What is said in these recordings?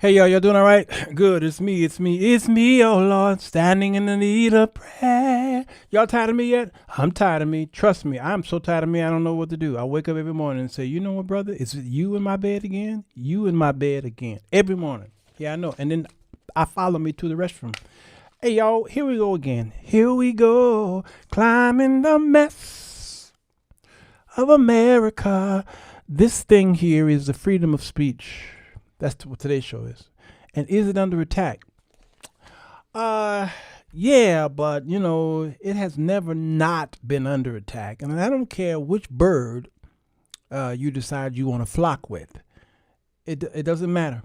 Hey y'all doing all right? Good. It's me, oh Lord, standing in the need of prayer. Y'all tired of me yet? I'm tired of me. Trust me, I'm so tired of me. I don't know what to do. I wake up every morning and say, you know what, brother? Is it you in my bed again? You in my bed again every morning. Yeah, I know. And then I follow me to the restroom. Hey y'all, here we go again. Here we go, climbing the mess of America. This thing here is the freedom of speech. That's what today's show is. And is it under attack? Yeah, but it has never not been under attack. And I don't care which bird you decide you want to flock with. It doesn't matter.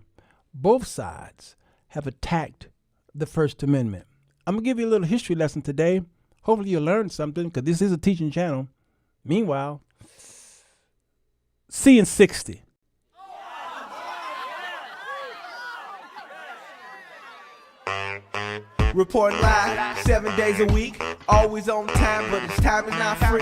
Both sides have attacked the First Amendment. I'm going to give you a little history lesson today. Hopefully you'll learn something, because this is a teaching channel. Meanwhile, see in 60. Report live, 7 days a week, always on time, but his time is not free.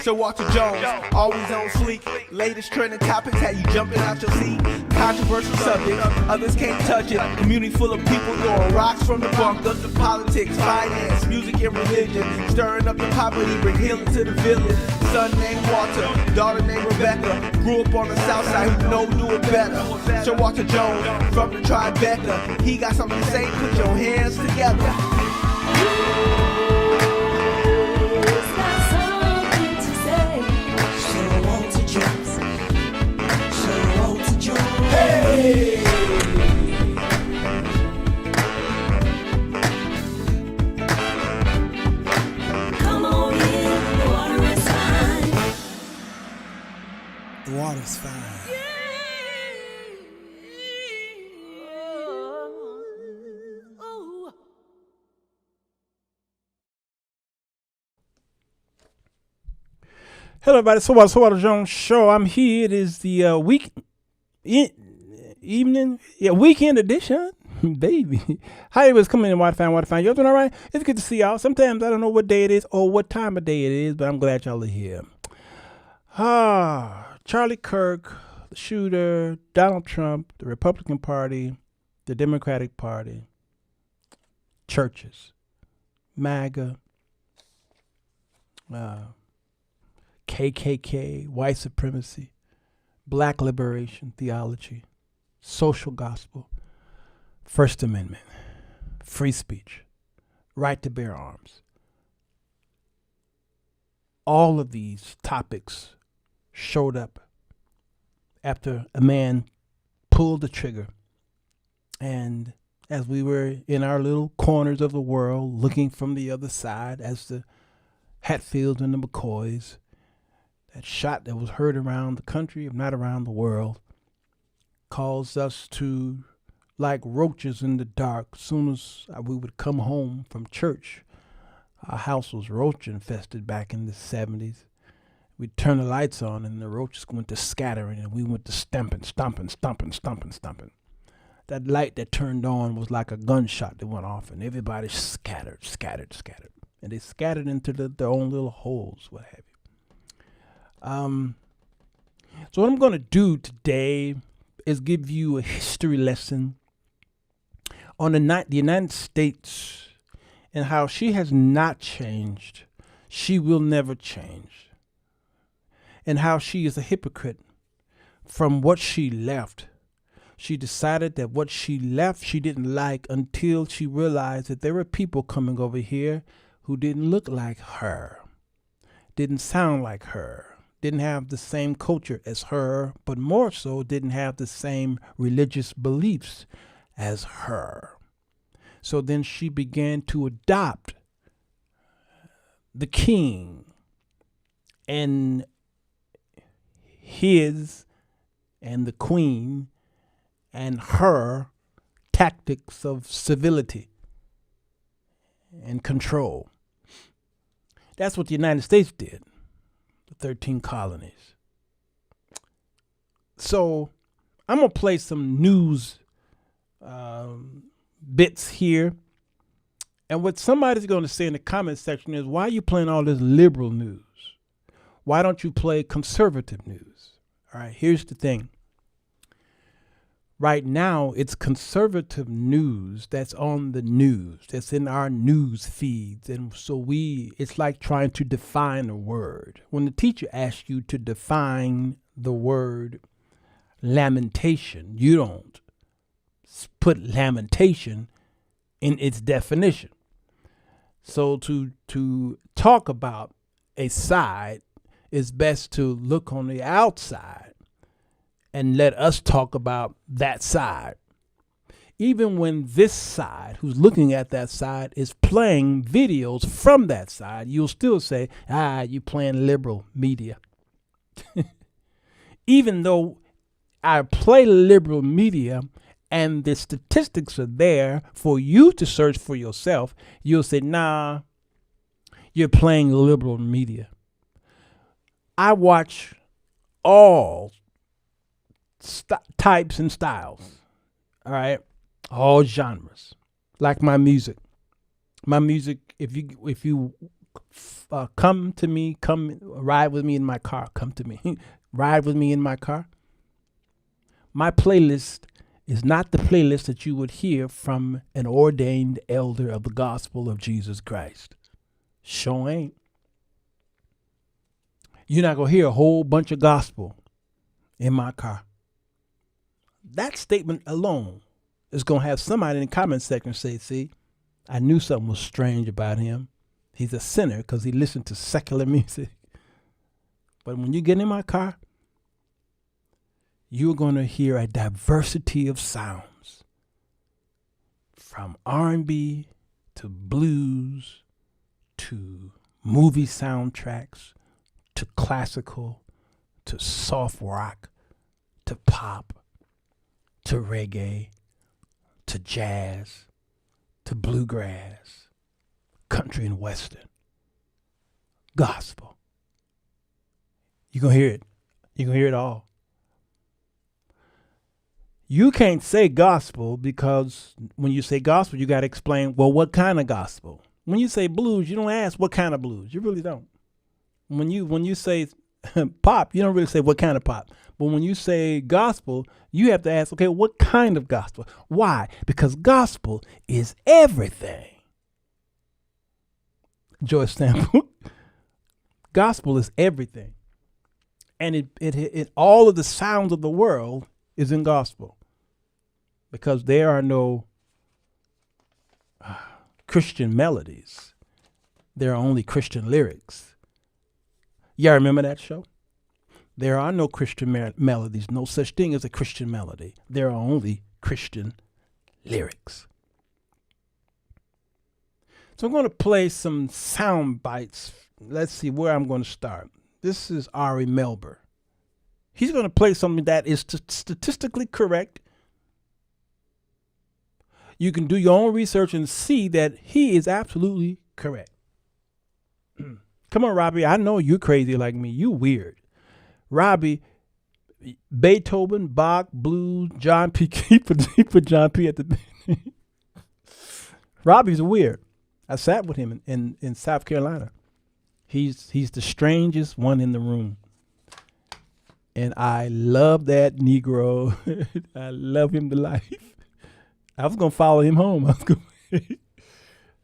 Sirwalterj Jones, always on fleek. Latest trending topics, how you jumping out your seat. Controversial subject, others can't touch it. Community full of people throwing rocks from the bunkers to politics, finance, music, and religion. Stirring up the poverty, bring healing to the village. Son named Walter, daughter named Rebecca. Grew up on the south side, who know do it better. Sirwalterj Jones, from the Tribeca. He got something to say, put your hands together. Hey! Come on in, the water is fine. The water's fine. Hello, everybody. Sirwalterj Jones Show. I'm here. It is the weekend edition, baby. Hi, everybody's coming in. Water fan. Y'all doing all right? It's good to see y'all. Sometimes I don't know what day it is or what time of day it is, but I'm glad y'all are here. Charlie Kirk, the shooter, Donald Trump, the Republican Party, the Democratic Party, churches, MAGA, KKK, white supremacy, black liberation theology, social gospel, First Amendment, free speech, right to bear arms. All of these topics showed up after a man pulled the trigger. And as we were in our little corners of the world, looking from the other side, as the Hatfields and the McCoys, that shot that was heard around the country, if not around the world, caused us to, like roaches in the dark, as soon as we would come home from church. Our house was roach infested back in the 70s. We'd turn the lights on and the roaches went to scattering, and we went to stomping. That light that turned on was like a gunshot that went off, and everybody scattered. And they scattered into their own little holes, what have you. So what I'm going to do today is give you a history lesson on the United States and how she has not changed. She will never change. And how she is a hypocrite from what she left. She decided that what she left she didn't like until she realized that there were people coming over here who didn't look like her, didn't sound like her, didn't have the same culture as her, but more so didn't have the same religious beliefs as her. So then she began to adopt the king and his and the queen and her tactics of civility and control. That's what the United States did. 13 colonies. So I'm going to play some news bits here. And what somebody's going to say in the comment section is, why are you playing all this liberal news? Why don't you play conservative news? All right, here's the thing. Right now, it's conservative news that's on the news, that's in our news feeds. And so it's like trying to define a word. When the teacher asks you to define the word lamentation, you don't put lamentation in its definition. So to talk about a side, it's best to look on the outside and let us talk about that side. Even when this side, who's looking at that side, is playing videos from that side, you'll still say, you playing liberal media. Even though I play liberal media and the statistics are there for you to search for yourself, you'll say, nah, you're playing liberal media. I watch all types and styles, all right, all genres. Like my music, if you come to me, come ride with me in my car, come to me, ride with me in my car. My playlist is not the playlist that you would hear from an ordained elder of the gospel of Jesus Christ. Sure ain't. You're not going to hear a whole bunch of gospel in my car. That statement alone is going to have somebody in the comment section say, see, I knew something was strange about him. He's a sinner because he listened to secular music. But when you get in my car, you're going to hear a diversity of sounds, from R&B to blues to movie soundtracks to classical to soft rock to pop to reggae to jazz to bluegrass, country and western, gospel. You're going to hear it. You're going to hear it all. You can't say gospel because when you say gospel, you got to explain, well, what kind of gospel? When you say blues, you don't ask what kind of blues. You really don't. When you say pop, you don't really say what kind of pop. But when you say gospel, you have to ask, okay, what kind of gospel? Why? Because gospel is everything. Joyce Sample. Gospel is everything. And it all of the sounds of the world is in gospel, because there are no Christian melodies. There are only Christian lyrics. Y'all remember that show? There are no Christian melodies, no such thing as a Christian melody. There are only Christian lyrics. So I'm going to play some sound bites. Let's see where I'm going to start. This is Ari Melber. He's going to play something that is statistically correct. You can do your own research and see that he is absolutely correct. Come on, Robbie. I know you're crazy like me. You weird. Robbie, Beethoven, Bach, blues, John P. He put John P. at the Robbie's weird. I sat with him in South Carolina. He's the strangest one in the room. And I love that Negro. I love him to life. I was going to follow him home. I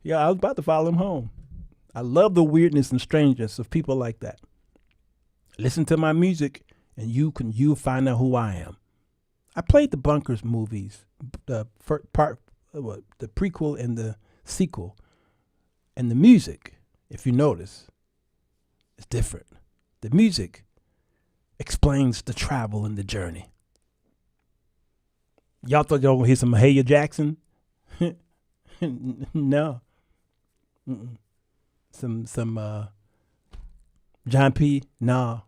was about to follow him home. I love the weirdness and strangeness of people like that. Listen to my music and you'll find out who I am. I played the Bunkers movies, the prequel and the sequel. And the music, if you notice, is different. The music explains the travel and the journey. Y'all thought y'all were going to hear some Mahalia Jackson? No. Mm-mm. Some John P. No.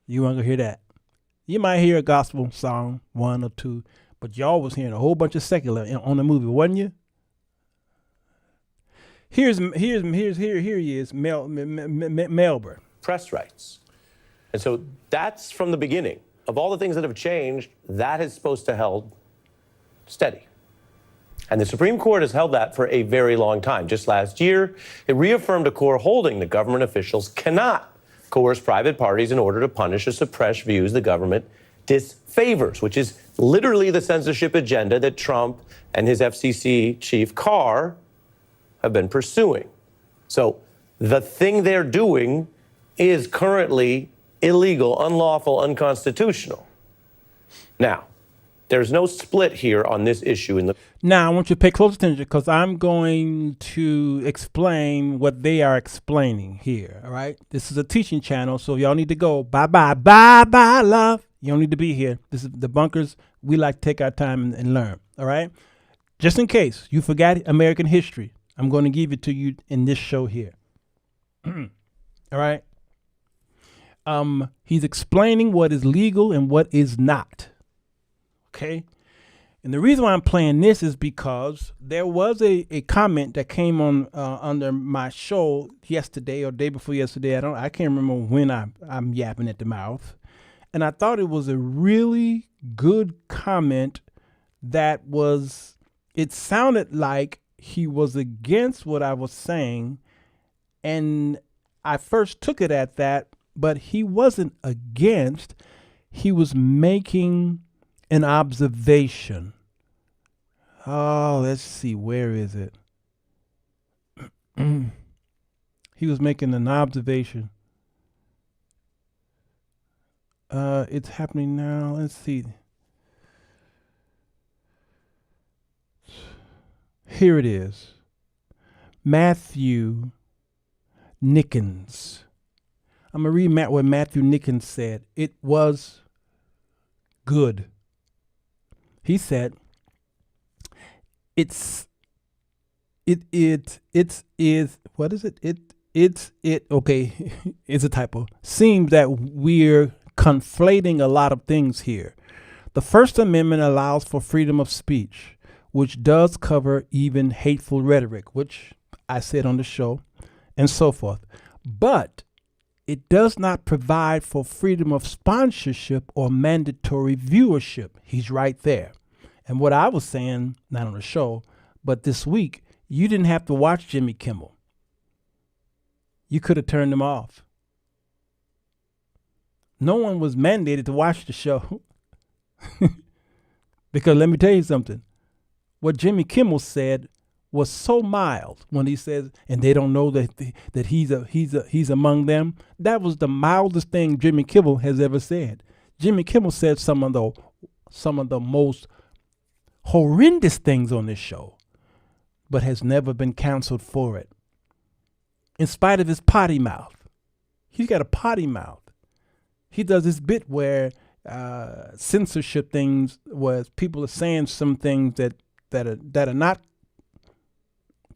You weren't going to hear that. You might hear a gospel song, one or two, but y'all was hearing a whole bunch of secular on the movie, wasn't you? Here he is, Melber. Press rights. And so that's from the beginning. Of all the things that have changed, that is supposed to held steady. And the Supreme Court has held that for a very long time. Just last year, it reaffirmed a core holding that government officials cannot coerce private parties in order to punish or suppress views the government disfavors, which is literally the censorship agenda that Trump and his FCC chief Carr have been pursuing. So the thing they're doing is currently illegal, unlawful, unconstitutional. Now, there's no split here on this issue in the. Now, I want you to pay close attention because I'm going to explain what they are explaining here. All right. This is a teaching channel, so y'all need to go. Bye, love. You don't need to be here. This is the bunkers. We like to take our time and learn. All right. Just in case you forgot American history, I'm going to give it to you in this show here. All right. He's explaining what is legal and what is not. Okay. And the reason why I'm playing this is because there was a comment that came on under my show yesterday or day before yesterday. I can't remember when I'm yapping at the mouth. And I thought it was a really good comment that it sounded like he was against what I was saying. And I first took it at that, but he wasn't against. He was making an observation. Oh, let's see. Where is it? He was making an observation. It's happening now. Let's see. Here it is. Matthew Nickens. I'm going to read what Matthew Nickens said. It was good. He said, it's okay, it's a typo. Seems that we're conflating a lot of things here. The First Amendment allows for freedom of speech, which does cover even hateful rhetoric, which I said on the show, and so forth. But it does not provide for freedom of sponsorship or mandatory viewership. He's right there. And what I was saying, not on the show, but this week, you didn't have to watch Jimmy Kimmel. You could have turned him off. No one was mandated to watch the show. Because let me tell you something. What Jimmy Kimmel said was so mild when he says, and they don't know that he's among them. That was the mildest thing Jimmy Kimmel has ever said. Jimmy Kimmel said some of the most horrendous things on this show, but has never been canceled for it. In spite of his potty mouth. He's got a potty mouth. He does this bit where censorship things, where people are saying some things that are not,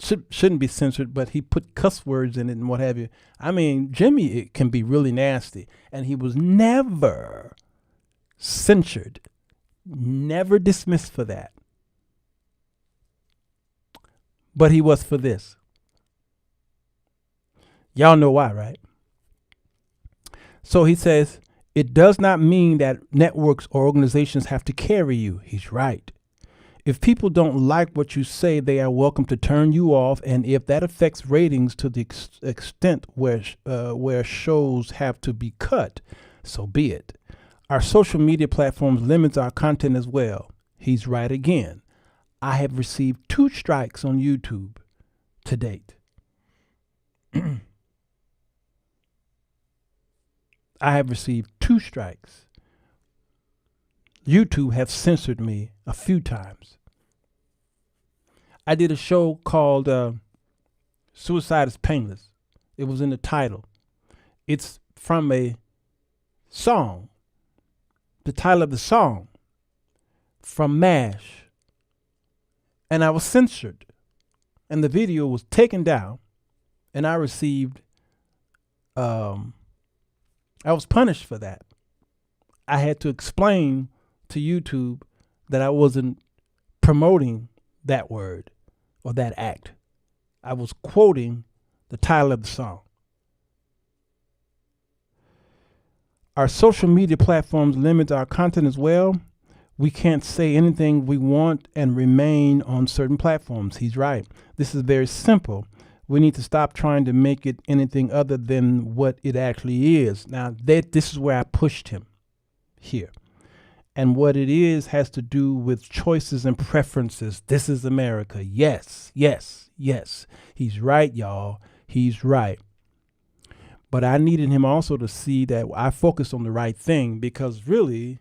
shouldn't be censored, but he put cuss words in it and what have you. I mean, Jimmy, it can be really nasty. And he was never censured, never dismissed for that. But he was for this. Y'all know why, right? So he says, it does not mean that networks or organizations have to carry you. He's right. If people don't like what you say, they are welcome to turn you off. And if that affects ratings to the extent where shows have to be cut, so be it. Our social media platforms limits our content as well. He's right again. I have received 2 strikes on YouTube to date. I have received 2 strikes. YouTube have censored me a few times. I did a show called Suicide is Painless. It was in the title. It's from a song. The title of the song from MASH. And I was censored. And the video was taken down. And I received, I was punished for that. I had to explain to YouTube that I wasn't promoting that word or that act. I was quoting the title of the song. Our social media platforms limit our content as well. We can't say anything we want and remain on certain platforms. He's right. This is very simple. We need to stop trying to make it anything other than what it actually is. Now, this is where I pushed him here. And what it is has to do with choices and preferences. This is America. Yes, yes, yes. He's right, y'all. He's right. But I needed him also to see that I focused on the right thing, because really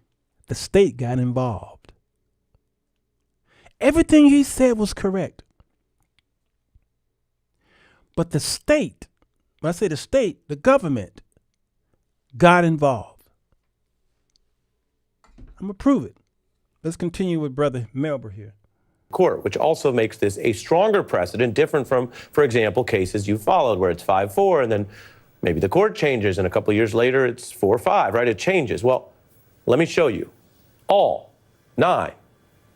the state got involved. Everything he said was correct. But the state, when I say the state, the government got involved. I'm going to prove it. Let's continue with Brother Melber here. Court, which also makes this a stronger precedent, different from, for example, cases you followed where it's 5-4 and then maybe the court changes and a couple of years later it's 4-5, right? It changes. Well, let me show you. All 9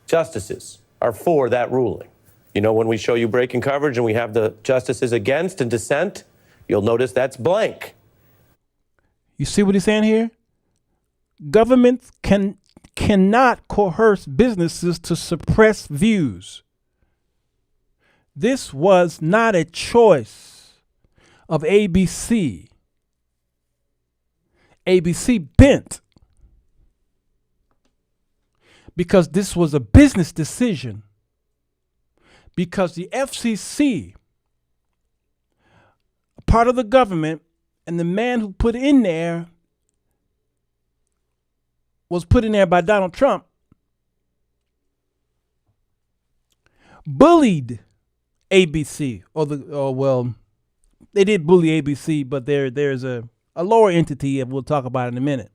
justices are for that ruling. You know, when we show you breaking coverage and we have the justices against and dissent, you'll notice that's blank. You see what he's saying here? Governments cannot coerce businesses to suppress views. This was not a choice of ABC. ABC bent because this was a business decision. Because the FCC, part of the government, and the man who put it in there was put in there by Donald Trump, bullied ABC, they did bully ABC, but there's a lower entity that we'll talk about in a minute.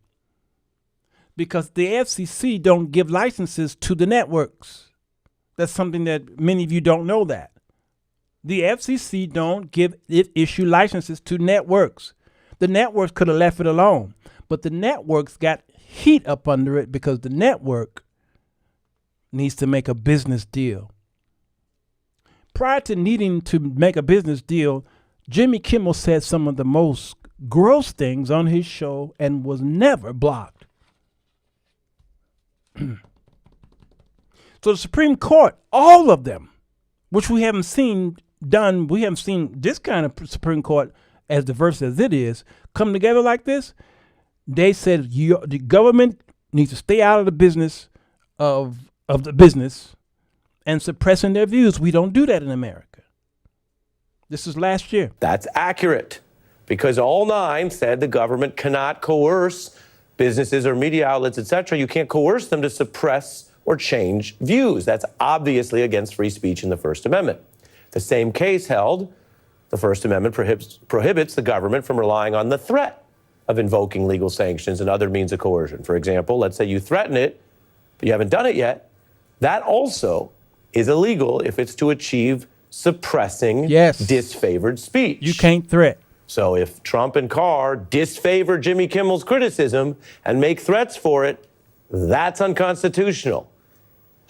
Because the FCC don't give licenses to the networks. That's something that many of you don't know that. The FCC don't issue licenses to networks. The networks could have left it alone, but the networks got heat up under it because the network needs to make a business deal. Prior to needing to make a business deal, Jimmy Kimmel said some of the most gross things on his show and was never blocked. So the Supreme Court, all of them, which we haven't seen this kind of Supreme Court as diverse as it is, come together like this. They said the government needs to stay out of the business of the business and suppressing their views. We don't do that in America. This is last year. That's accurate, because all 9 said the government cannot coerce businesses or media outlets, etc. You can't coerce them to suppress or change views. That's obviously against free speech in the First Amendment. The same case held, the First Amendment prohibits the government from relying on the threat of invoking legal sanctions and other means of coercion. For example, let's say you threaten it, but you haven't done it yet. That also is illegal if it's to achieve suppressing disfavored speech. You can't threat. So if Trump and Carr disfavor Jimmy Kimmel's criticism and make threats for it, that's unconstitutional.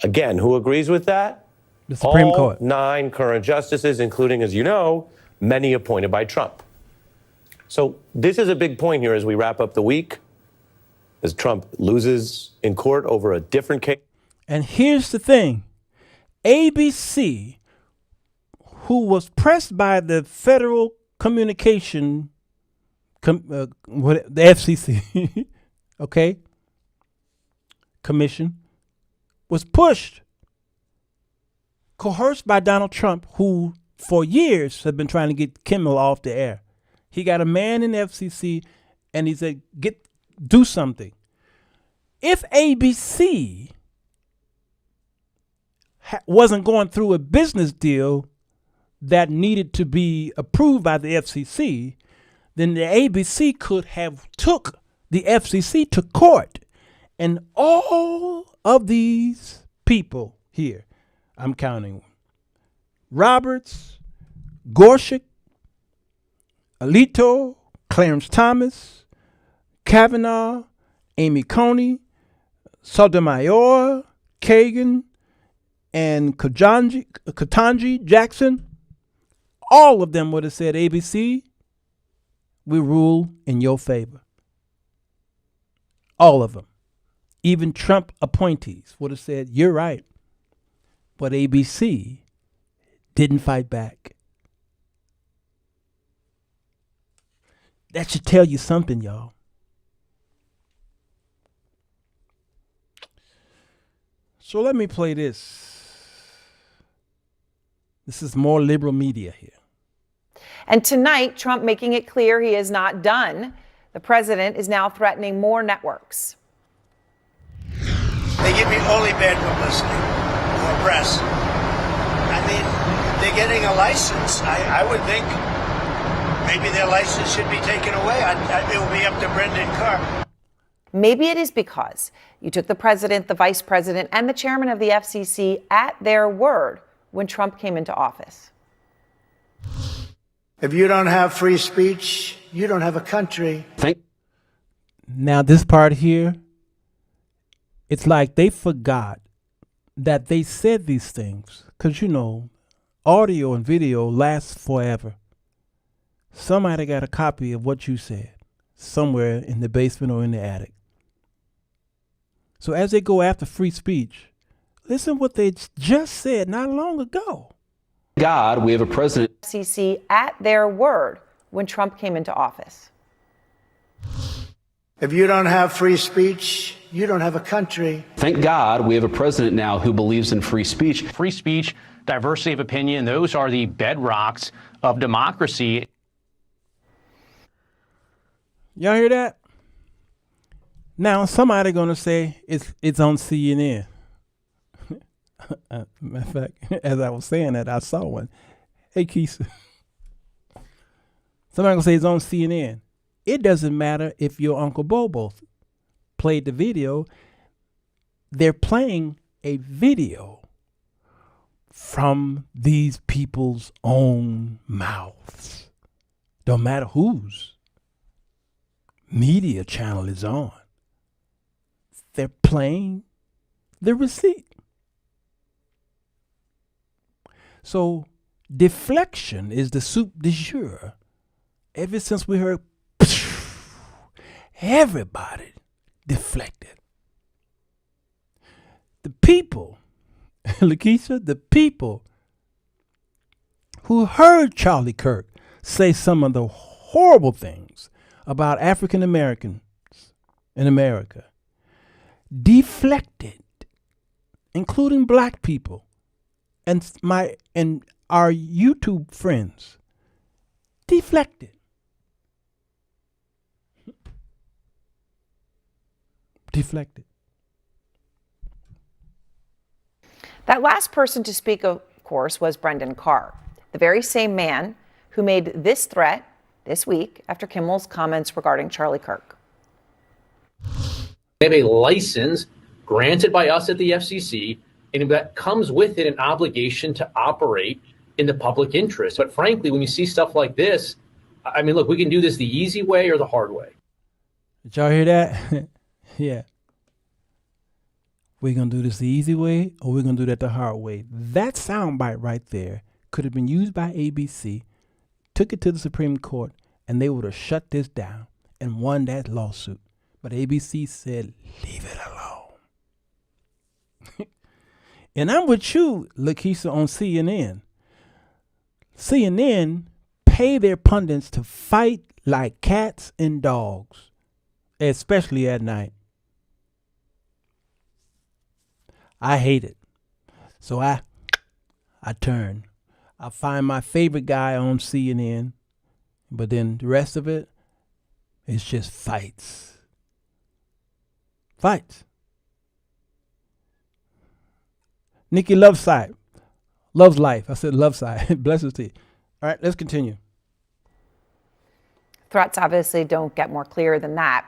Again, who agrees with that? The Supreme Court. 9 current justices, including, as you know, many appointed by Trump. So this is a big point here as we wrap up the week, as Trump loses in court over a different case. And here's the thing. ABC, who was pressed by the Federal Communication, the FCC, okay, Commission, was pushed, coerced by Donald Trump, who for years had been trying to get Kimmel off the air. He got a man in the FCC and he said, do something. If ABC wasn't going through a business deal that needed to be approved by the FCC, then the ABC could have took the FCC to court. And all of these people here, I'm counting, Roberts, Gorsuch, Alito, Clarence Thomas, Kavanaugh, Amy Coney, Sotomayor, Kagan, and Ketanji Jackson, all of them would have said, ABC, we rule in your favor. All of them. Even Trump appointees would have said, you're right. But ABC didn't fight back. That should tell you something, y'all. So let me play this. This is more liberal media here. And tonight, Trump making it clear he is not done. The president is now threatening more networks. They give me only bad publicity or press. I mean, they're getting a license. I would think maybe their license should be taken away. It will be up to Brendan Carr. Maybe it is because you took the president, the vice president, and the chairman of the FCC at their word when Trump came into office. If you don't have free speech, you don't have a country. Now, this part here, it's like they forgot that they said these things. Because, you know, audio and video lasts forever. Somebody got a copy of what you said somewhere in the basement or in the attic. So as they go after free speech, listen what they just said not long ago. God, we have a president. FCC at their word when Trump came into office. If you don't have free speech, you don't have a country. Thank God we have a president now who believes in free speech. Free speech, diversity of opinion, those are the bedrocks of democracy. Y'all hear that? Now, somebody going to say it's on CNN. Matter of fact, as I was saying that, I saw one. Hey, Keith. Somebody going to say it's on CNN. It doesn't matter if your Uncle Bobo played the video. They're playing a video from these people's own mouths. Don't matter whose media channel is on. They're playing the receipt. So deflection is the soup du jour. Ever since we heard, everybody deflected. The people, Lakeisha, the people who heard Charlie Kirk say some of the horrible things about African Americans in America, deflected, including black people and our YouTube friends, deflected. Deflected. That last person to speak, of course, was Brendan Carr, the very same man who made this threat this week after Kimmel's comments regarding Charlie Kirk. They have a license granted by us at the FCC, and that comes with it an obligation to operate in the public interest. But frankly, when you see stuff like this, I mean, look, we can do this the easy way or the hard way. Did y'all hear that? Yeah. We're going to do this the easy way or we're going to do that the hard way. That soundbite right there could have been used by ABC, took it to the Supreme Court, and they would have shut this down and won that lawsuit. But ABC said, leave it alone. And I'm with you, Lakeisha, on CNN. CNN pay their pundits to fight like cats and dogs, especially at night. I hate it. So I turn. I find my favorite guy on CNN, but then the rest of it is just fights. Fights. Nikki loves life. I said love side. Blessings to you. All right, let's continue. Threats obviously don't get more clear than that.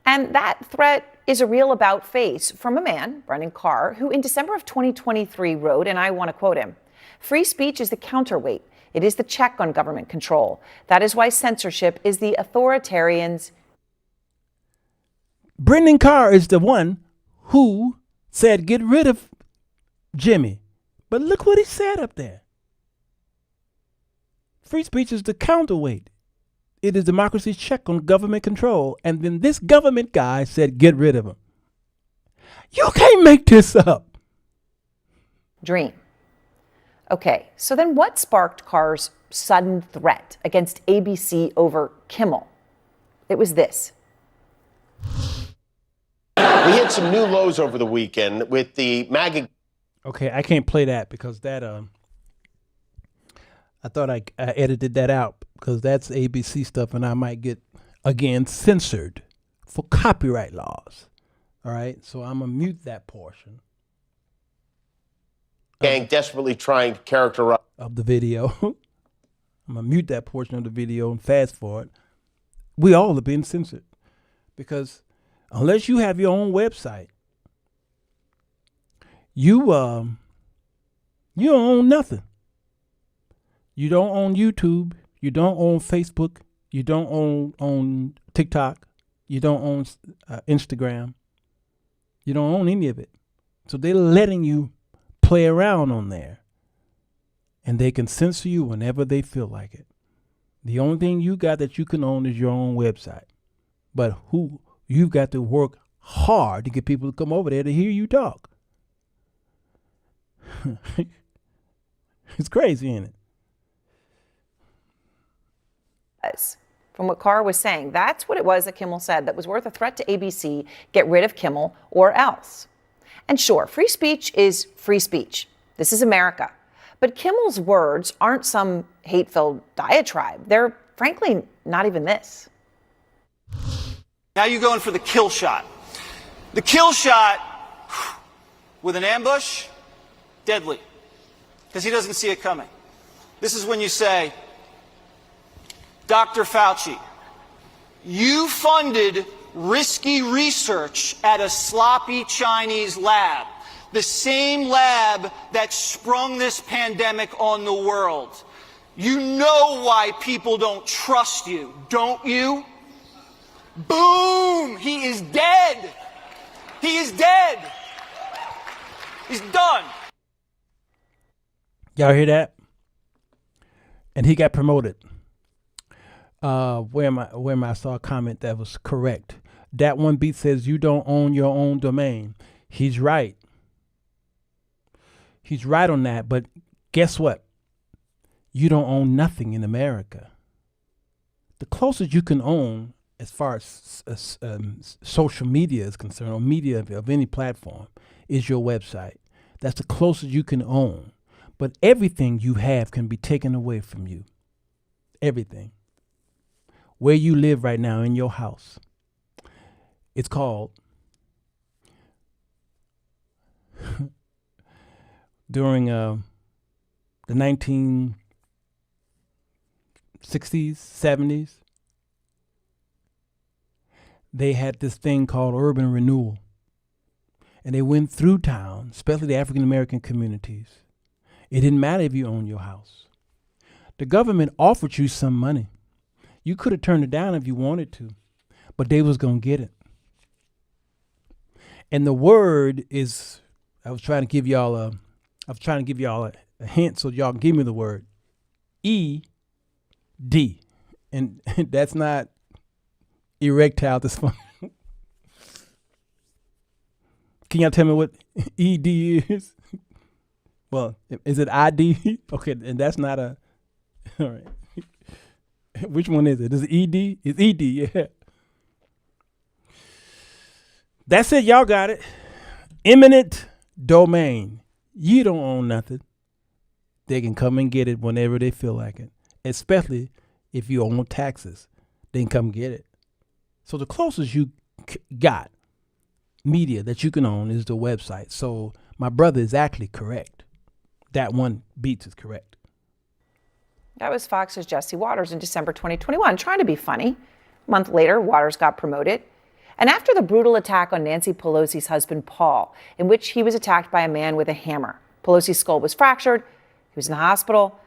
And that threat is a real about face from a man, Brendan Carr, who in December of 2023 wrote, and I want to quote him, "Free speech is the counterweight. It is the check on government control. That is why censorship is the authoritarians." Brendan Carr is the one who said get rid of Jimmy. But look what he said up there. Free speech is the counterweight. It is democracy's check on government control. And then this government guy said, get rid of him. You can't make this up. Dream. Okay, so then what sparked Carr's sudden threat against ABC over Kimmel? It was this. We hit some new lows over the weekend with the MAGA. Okay, I can't play that because that I thought I edited that out because that's ABC stuff, and I might get again censored for copyright laws. All right, so I'm gonna mute that portion. Gang desperately trying to characterize of the video. I'm gonna mute that portion of the video and fast forward. We all are being censored because unless you have your own website, you don't own nothing. You don't own YouTube. You don't own Facebook. You don't own TikTok. You don't own Instagram. You don't own any of it. So they're letting you play around on there. And they can censor you whenever they feel like it. The only thing you got that you can own is your own website. But you've got to work hard to get people to come over there to hear you talk. It's crazy, isn't it? From what Carr was saying, that's what it was that Kimmel said that was worth a threat to ABC. Get rid of Kimmel or else. And sure, free speech is free speech. This is America. But Kimmel's words aren't some hate-filled diatribe. They're frankly not even this. Now you're going for the kill shot. The kill shot with an ambush, deadly, because he doesn't see it coming. This is when you say, Dr. Fauci, you funded risky research at a sloppy Chinese lab, the same lab that sprung this pandemic on the world. You know why people don't trust you, don't you? Boom! He is dead. He is dead. He's done. Y'all hear that? And he got promoted. Where am I saw a comment that was correct. That one beat says you don't own your own domain. He's right. He's right on that. But guess what? You don't own nothing in America. The closest you can own, as far as social media is concerned, or media of any platform, is your website. That's the closest you can own. But everything you have can be taken away from you. Everything. Where you live right now in your house. It's called, during the 1960s, 70s, they had this thing called urban renewal. And they went through town, especially the African American communities. It didn't matter if you owned your house. The government offered you some money. You could have turned it down if you wanted to, but they was going to get it. And the word is, I was trying to give y'all a hint so y'all can give me the word. ED. And that's not erectile dysfunction. Can y'all tell me what ED is? Well, is it ID? Okay, and that's not a, all right. Which one is it? Is it ED? It's ED, yeah. That's it, y'all got it. Eminent domain. You don't own nothing. They can come and get it whenever they feel like it. Especially if you own taxes. They can come get it. So the closest you got media that you can own is the website. So my brother is actually correct. That one beats is correct. That was Fox's Jesse Waters in December 2021, trying to be funny. A month later, Waters got promoted. And after the brutal attack on Nancy Pelosi's husband, Paul, in which he was attacked by a man with a hammer, Pelosi's skull was fractured, he was in the hospital.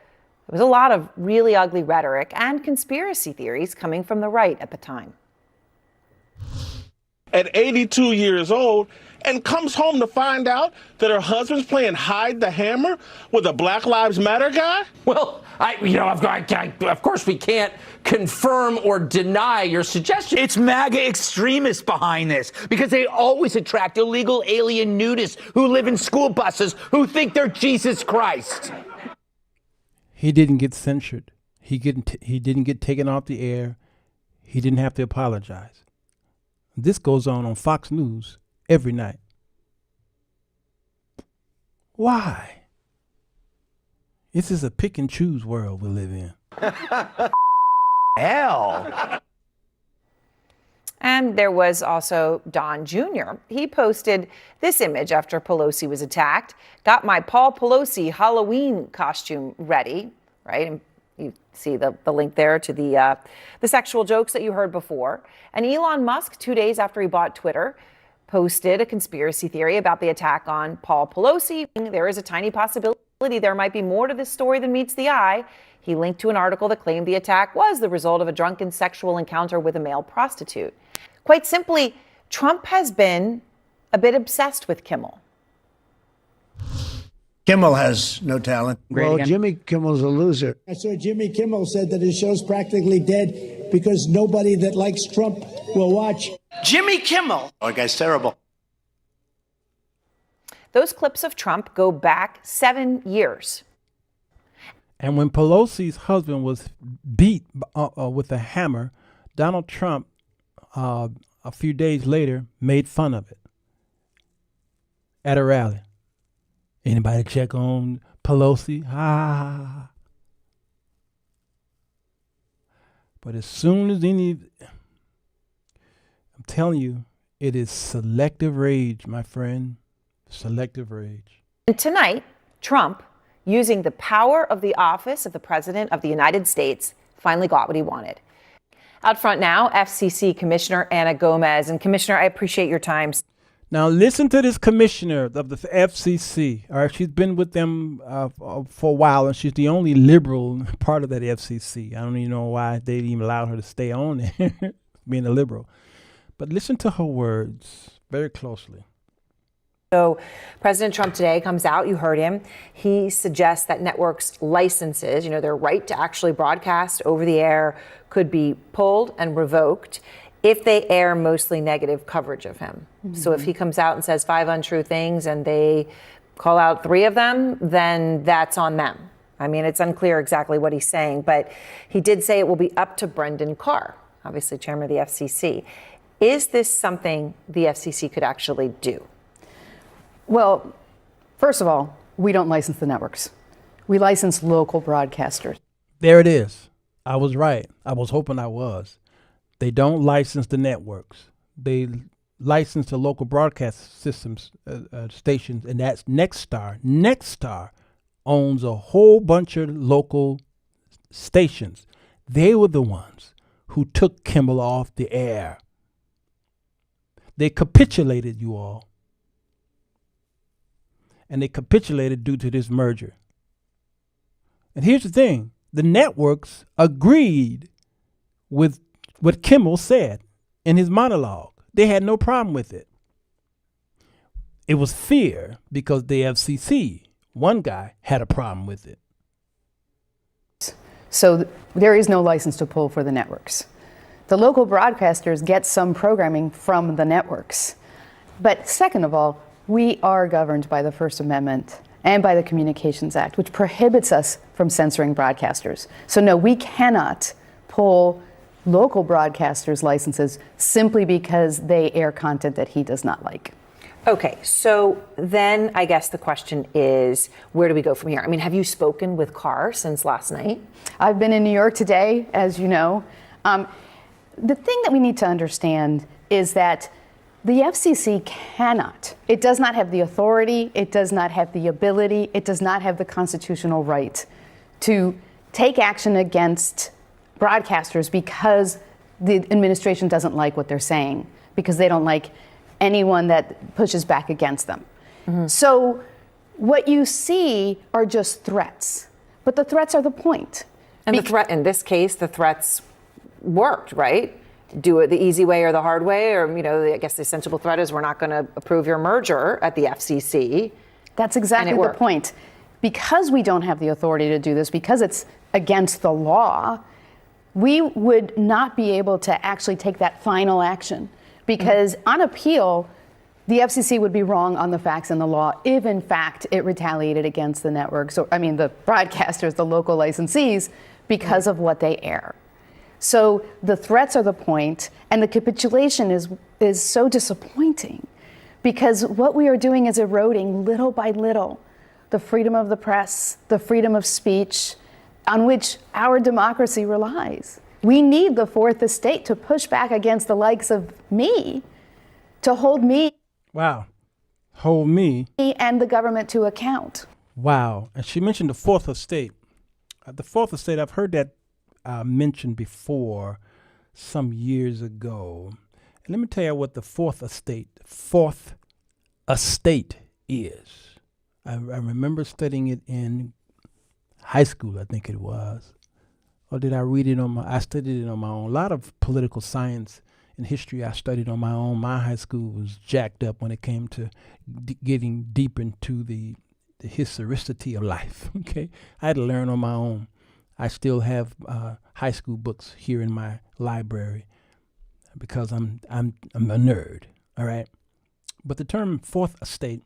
There was a lot of really ugly rhetoric and conspiracy theories coming from the right at the time. At 82 years old, and comes home to find out that her husband's playing hide the hammer with a Black Lives Matter guy? Well, of course we can't confirm or deny your suggestion. It's MAGA extremists behind this because they always attract illegal alien nudists who live in school buses who think they're Jesus Christ. He didn't get censored. He didn't get taken off the air. He didn't have to apologize. This goes on Fox News every night. Why? This is a pick and choose world we live in. Hell. And there was also Don Jr. He posted this image after Pelosi was attacked. Got my Paul Pelosi Halloween costume ready, right? And you see the link there to the sexual jokes that you heard before. And Elon Musk, 2 days after he bought Twitter, posted a conspiracy theory about the attack on Paul Pelosi. There is a tiny possibility there might be more to this story than meets the eye. He linked to an article that claimed the attack was the result of a drunken sexual encounter with a male prostitute. Quite simply, Trump has been a bit obsessed with Kimmel. Kimmel has no talent. Well, Jimmy Kimmel's a loser. I saw Jimmy Kimmel said that his show's practically dead because nobody that likes Trump will watch. Jimmy Kimmel. That guy's terrible. Those clips of Trump go back 7 years. And when Pelosi's husband was beat with a hammer, Donald Trump, a few days later, made fun of it at a rally. Anybody check on Pelosi? Ah. But as soon as I'm telling you, it is selective rage, my friend. Selective rage. And tonight, Trump, using the power of the office of the President of the United States, finally got what he wanted. Out front now, FCC Commissioner Ana Gomez. And Commissioner, I appreciate your time. Now listen to this commissioner of the FCC. All right, she's been with them for a while, and she's the only liberal part of that FCC. I don't even know why they even allowed her to stay on there, being a liberal. But listen to her words very closely. So President Trump today comes out, you heard him. He suggests that networks' licenses, their right to actually broadcast over the air, could be pulled and revoked if they air mostly negative coverage of him. Mm-hmm. So if he comes out and says 5 untrue things and they call out 3 of them, then that's on them. I mean, it's unclear exactly what he's saying, but he did say it will be up to Brendan Carr, obviously chairman of the FCC. Is this something the FCC could actually do? Well, first of all, we don't license the networks. We license local broadcasters. There it is. I was right. I was hoping I was. They don't license the networks. They license the local broadcast systems, stations, and that's Nexstar. Nexstar owns a whole bunch of local stations. They were the ones who took Kimmel off the air. They capitulated, you all. And they capitulated due to this merger. And here's the thing. The networks agreed with what Kimmel said in his monologue. They had no problem with it. It was fear because the FCC, one guy, had a problem with it. So there is no license to pull for the networks. The local broadcasters get some programming from the networks. But second of all, we are governed by the First Amendment and by the Communications Act, which prohibits us from censoring broadcasters. So no, we cannot pull local broadcasters' licenses simply because they air content that he does not like. Okay, so then I guess the question is, where do we go from here? I mean, have you spoken with Carr since last night? I've been in New York today, as you know. The thing that we need to understand is that the FCC cannot, it does not have the authority, it does not have the ability, it does not have the constitutional right to take action against broadcasters because the administration doesn't like what they're saying, because they don't like anyone that pushes back against them. Mm-hmm. So what you see are just threats, but the threats are the point. And the threat, in this case, the threats worked, right? Do it the easy way or the hard way, or, I guess the sensible threat is we're not going to approve your merger at the FCC. That's exactly the point. Because we don't have the authority to do this, because it's against the law, we would not be able to actually take that final action. Because on appeal, the FCC would be wrong on the facts and the law if, in fact, it retaliated against the networks, the broadcasters, the local licensees, because of what they air. So the threats are the point, and the capitulation is so disappointing Because what we are doing is eroding little by little the freedom of the press, the freedom of speech, on which our democracy relies. We need the fourth estate to push back against the likes of me, to hold me. Wow. Hold me. And the government to account. Wow. And she mentioned the fourth estate. The fourth estate, I've heard that mentioned before some years ago. And let me tell you what the fourth estate is. I remember studying it in high school, I think it was. Or did I read it I studied it on my own. A lot of political science and history I studied on my own. My high school was jacked up when it came to getting deep into the historicity of life. Okay, I had to learn on my own. I still have high school books here in my library because I'm a nerd. All right, but the term fourth estate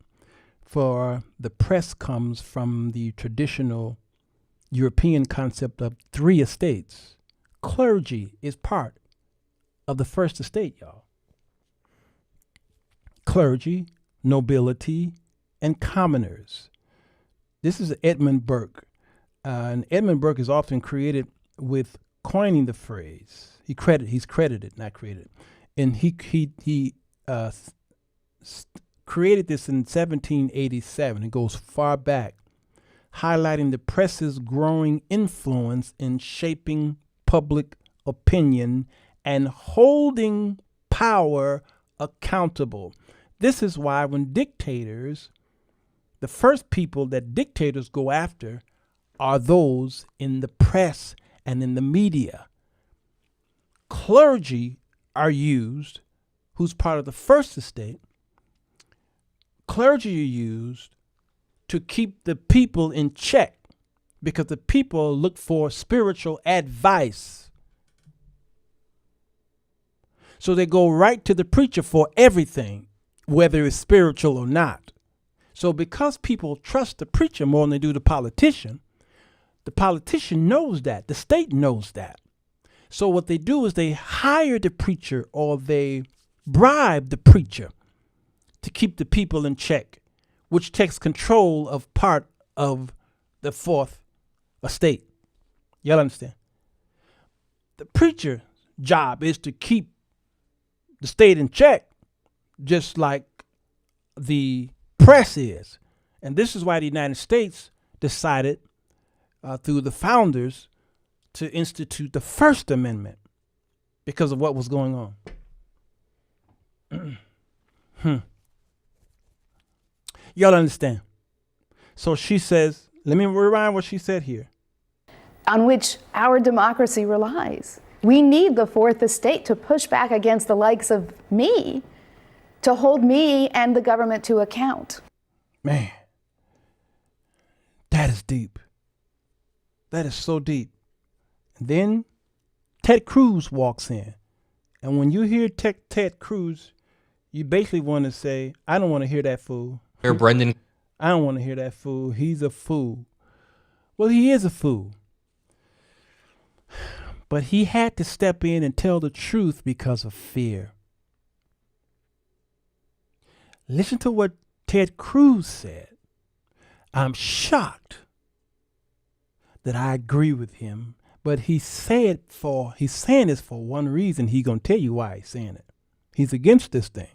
for the press comes from the traditional European concept of three estates. Clergy is part of the first estate, y'all. Clergy, nobility, and commoners. This is Edmund Burke. And Edmund Burke is often credited with coining the phrase. He's credited, not created. And he created this in 1787. It goes far back, highlighting the press's growing influence in shaping public opinion and holding power accountable. This is why when dictators, the first people that dictators go after are those in the press and in the media. Clergy are used, who's part of the first estate. Clergy are used to keep the people in check because the people look for spiritual advice. So they go right to the preacher for everything, whether it's spiritual or not. So because people trust the preacher more than they do the politician knows that, the state knows that. So what they do is they hire the preacher or they bribe the preacher to keep the people in check, which takes control of part of the fourth estate. Y'all understand? The preacher's job is to keep the state in check, just like the press is. And this is why the United States decided through the founders to institute the First Amendment because of what was going on. Y'all understand? So she says, let me rewind what she said here. On which our democracy relies. We need the fourth estate to push back against the likes of me, to hold me and the government to account. Man, that is deep. That is so deep. And then Ted Cruz walks in. And when you hear Ted Cruz, you basically want to say, I don't want to hear that fool. Brendan. I don't want to hear that fool. He's a fool. Well, he is a fool. But he had to step in and tell the truth because of fear. Listen to what Ted Cruz said. I'm shocked that I agree with him, but he's saying this for one reason. He's going to tell you why he's saying it. He's against this thing.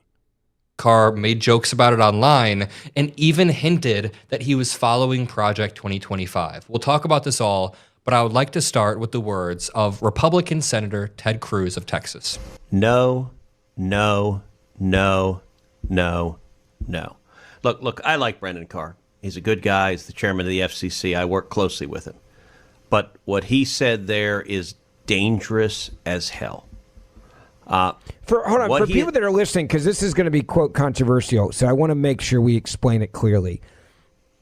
Carr made jokes about it online and even hinted that he was following Project 2025. We'll talk about this all, but I would like to start with the words of Republican Senator Ted Cruz of Texas. No, no, no, no, no. Look, I like Brendan Carr. He's a good guy. He's the chairman of the FCC. I work closely with him. But what he said there is dangerous as hell. For people that are listening, because this is going to be, quote, controversial, so I want to make sure we explain it clearly.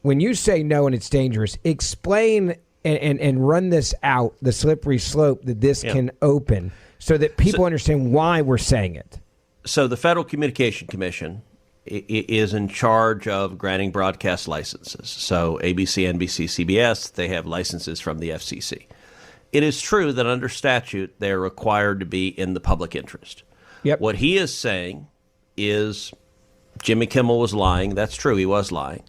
When you say no and it's dangerous, explain and run this out, the slippery slope that this can open, so that people understand why we're saying it. So the Federal Communication Commission is in charge of granting broadcast licenses. So ABC, NBC, CBS, they have licenses from the FCC. It is true that under statute, they're required to be in the public interest. Yep. What he is saying is Jimmy Kimmel was lying. That's true. He was lying.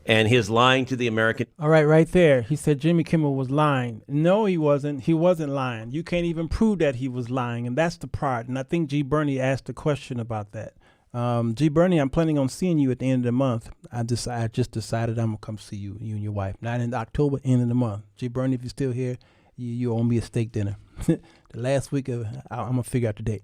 And his lying to the American. All right there. He said Jimmy Kimmel was lying. No, he wasn't. He wasn't lying. You can't even prove that he was lying, and that's the part. And I think G. Bernie asked a question about that. G. Bernie, I'm planning on seeing you at the end of the month. I just decided I'm going to come see you and your wife. Not in October, end of the month. G. Bernie, if you're still here, you owe me a steak dinner. The last week of, I'm going to figure out the date.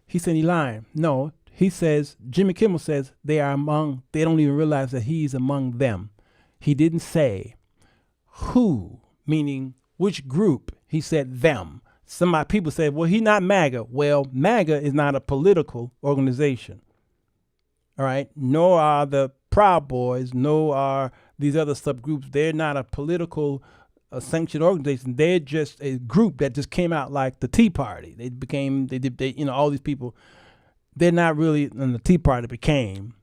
He said he lying. No. He says, Jimmy Kimmel says they don't even realize that he's among them. He didn't say who, meaning which group. He said them. People said, well, he's not MAGA. Well, MAGA is not a political organization. All right. Nor are the Proud Boys, nor are these other subgroups. They're not a political sanctioned organization. They're just a group that just came out like the Tea Party. All these people. They're not really, and the Tea Party became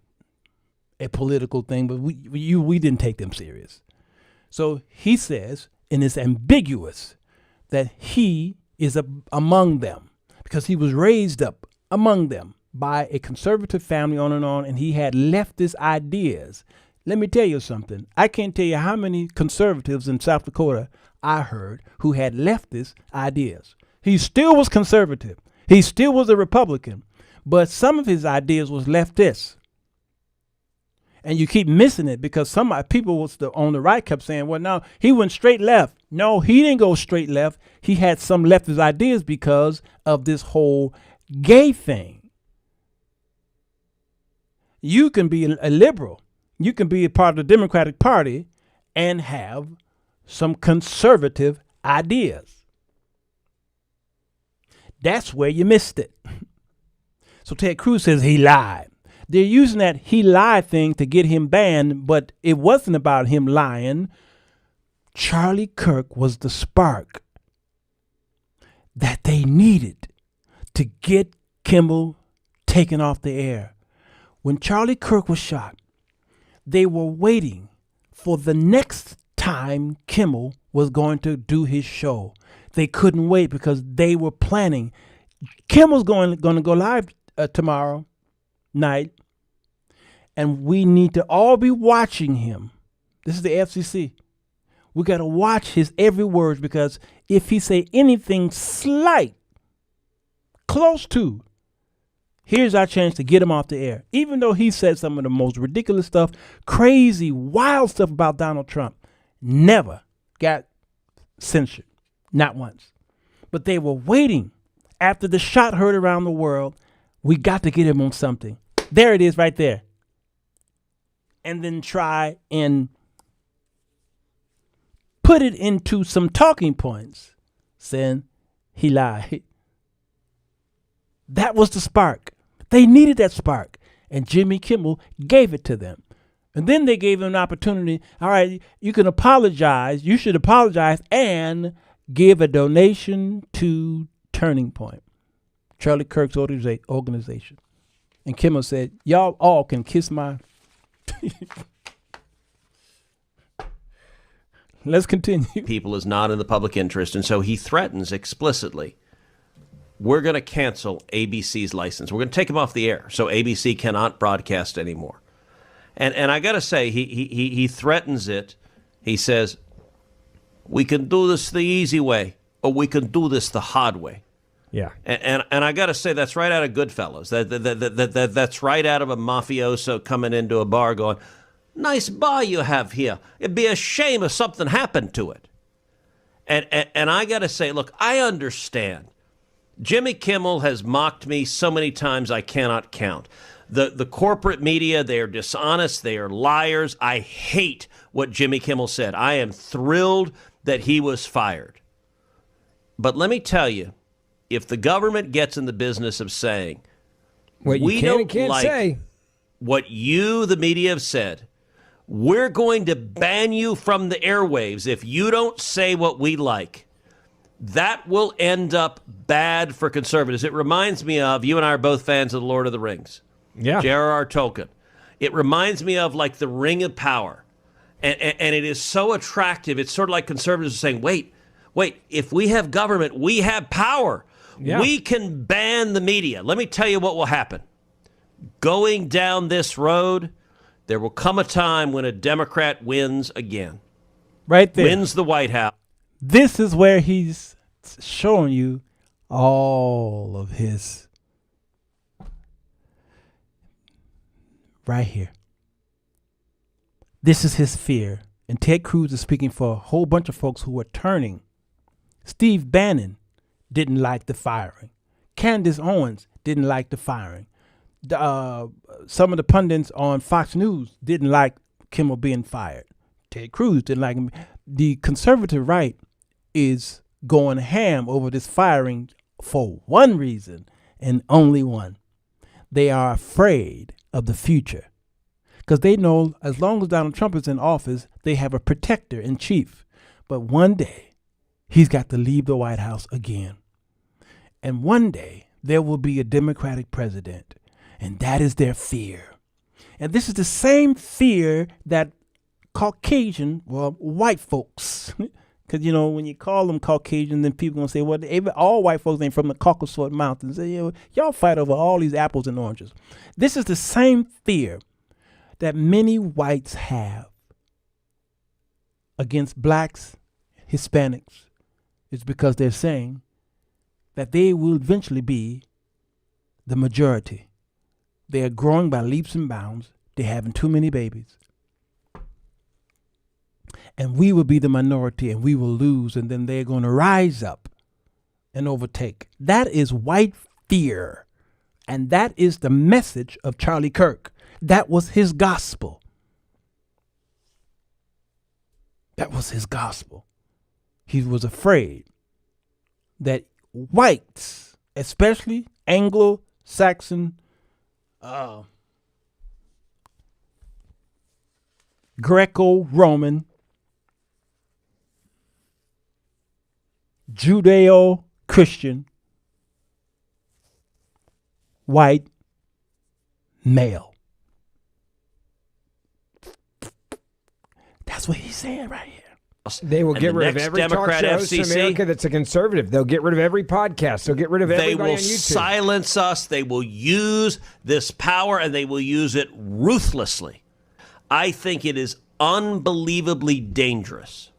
a political thing, but we didn't take them serious. So he says, and it's ambiguous, that he is among them because he was raised up among them by a conservative family on, and he had leftist ideas. Let me tell you something. I can't tell you how many conservatives in South Dakota I heard who had leftist ideas. He still was conservative. He still was a Republican. But some of his ideas was leftist. And you keep missing it because some people on the right kept saying, well, no, he went straight left. No, he didn't go straight left. He had some leftist ideas because of this whole gay thing. You can be a liberal. You can be a part of the Democratic Party and have some conservative ideas. That's where you missed it. So Ted Cruz says he lied. They're using that he lied thing to get him banned, but it wasn't about him lying. Charlie Kirk was the spark that they needed to get Kimmel taken off the air. When Charlie Kirk was shot, they were waiting for the next time Kimmel was going to do his show. They couldn't wait because they were planning. Kimmel's going to go live tomorrow night, and we need to all be watching him. This is the FCC. We got to watch his every word because if he say anything slight, close to, here's our chance to get him off the air. Even though he said some of the most ridiculous stuff, crazy, wild stuff about Donald Trump, never got censored, not once. But they were waiting after the shot heard around the world. We got to get him on something. There it is right there. And then try and put it into some talking points saying he lied. That was the spark. They needed that spark. And Jimmy Kimmel gave it to them. And then they gave him an opportunity. All right, you can apologize. You should apologize and give a donation to Turning Point, Charlie Kirk's organization. And Kimmel said, y'all all can kiss my... Let's continue. People is not in the public interest, and so he threatens explicitly, we're going to cancel ABC's license. We're going to take him off the air, so ABC cannot broadcast anymore. And I got to say, he threatens it. He says, we can do this the easy way, or we can do this the hard way. Yeah. And I got to say, that's right out of Goodfellas. That's right out of a mafioso coming into a bar going, nice bar you have here. It'd be a shame if something happened to it. And I got to say, look, I understand. Jimmy Kimmel has mocked me so many times I cannot count. The corporate media, they are dishonest. They are liars. I hate what Jimmy Kimmel said. I am thrilled that he was fired. But let me tell you, if the government gets in the business of saying, we don't like what you, the media, have said, we're going to ban you from the airwaves if you don't say what we like, that will end up bad for conservatives. It reminds me of, you and I are both fans of The Lord of the Rings. Yeah. J.R.R. Tolkien. It reminds me of like the Ring of Power. And it is so attractive. It's sort of like conservatives are saying, wait, if we have government, we have power. Yeah. We can ban the media. Let me tell you what will happen. going down this road, there will come a time when a Democrat wins again. Right there. Wins the White House. This is where he's showing you all of his. Right here. This is his fear. And Ted Cruz is speaking for a whole bunch of folks who are turning. Steve Bannon didn't like the firing. Candace Owens didn't like the firing. Some of the pundits on Fox News didn't like Kimmel being fired. Ted Cruz didn't like him. The conservative right is going ham over this firing for one reason and only one. They are afraid of the future because they know as long as Donald Trump is in office, they have a protector in chief. But one day he's got to leave the White House again. And one day there will be a Democratic president. And that is their fear. And this is the same fear that Caucasian, white folks, because, you know, when you call them Caucasian, then people going to say, well, all white folks ain't from the Caucasus Mountains. Y'all fight over all these apples and oranges. This is the same fear that many whites have against blacks, Hispanics. It's because they're saying that they will eventually be the majority. They are growing by leaps and bounds. They're having too many babies. And we will be the minority and we will lose. And then they're going to rise up and overtake. That is white fear. And that is the message of Charlie Kirk. That was his gospel. That was his gospel. He was afraid that whites, especially Anglo-Saxon, Greco-Roman, Judeo-Christian, white male. That's what he's saying right here. They will get rid of every Democrat talk show host in FCC, America that's a conservative. They'll get rid of every podcast. They'll get rid of everybody on YouTube. They will silence us. They will use this power, and they will use it ruthlessly. I think it is unbelievably dangerous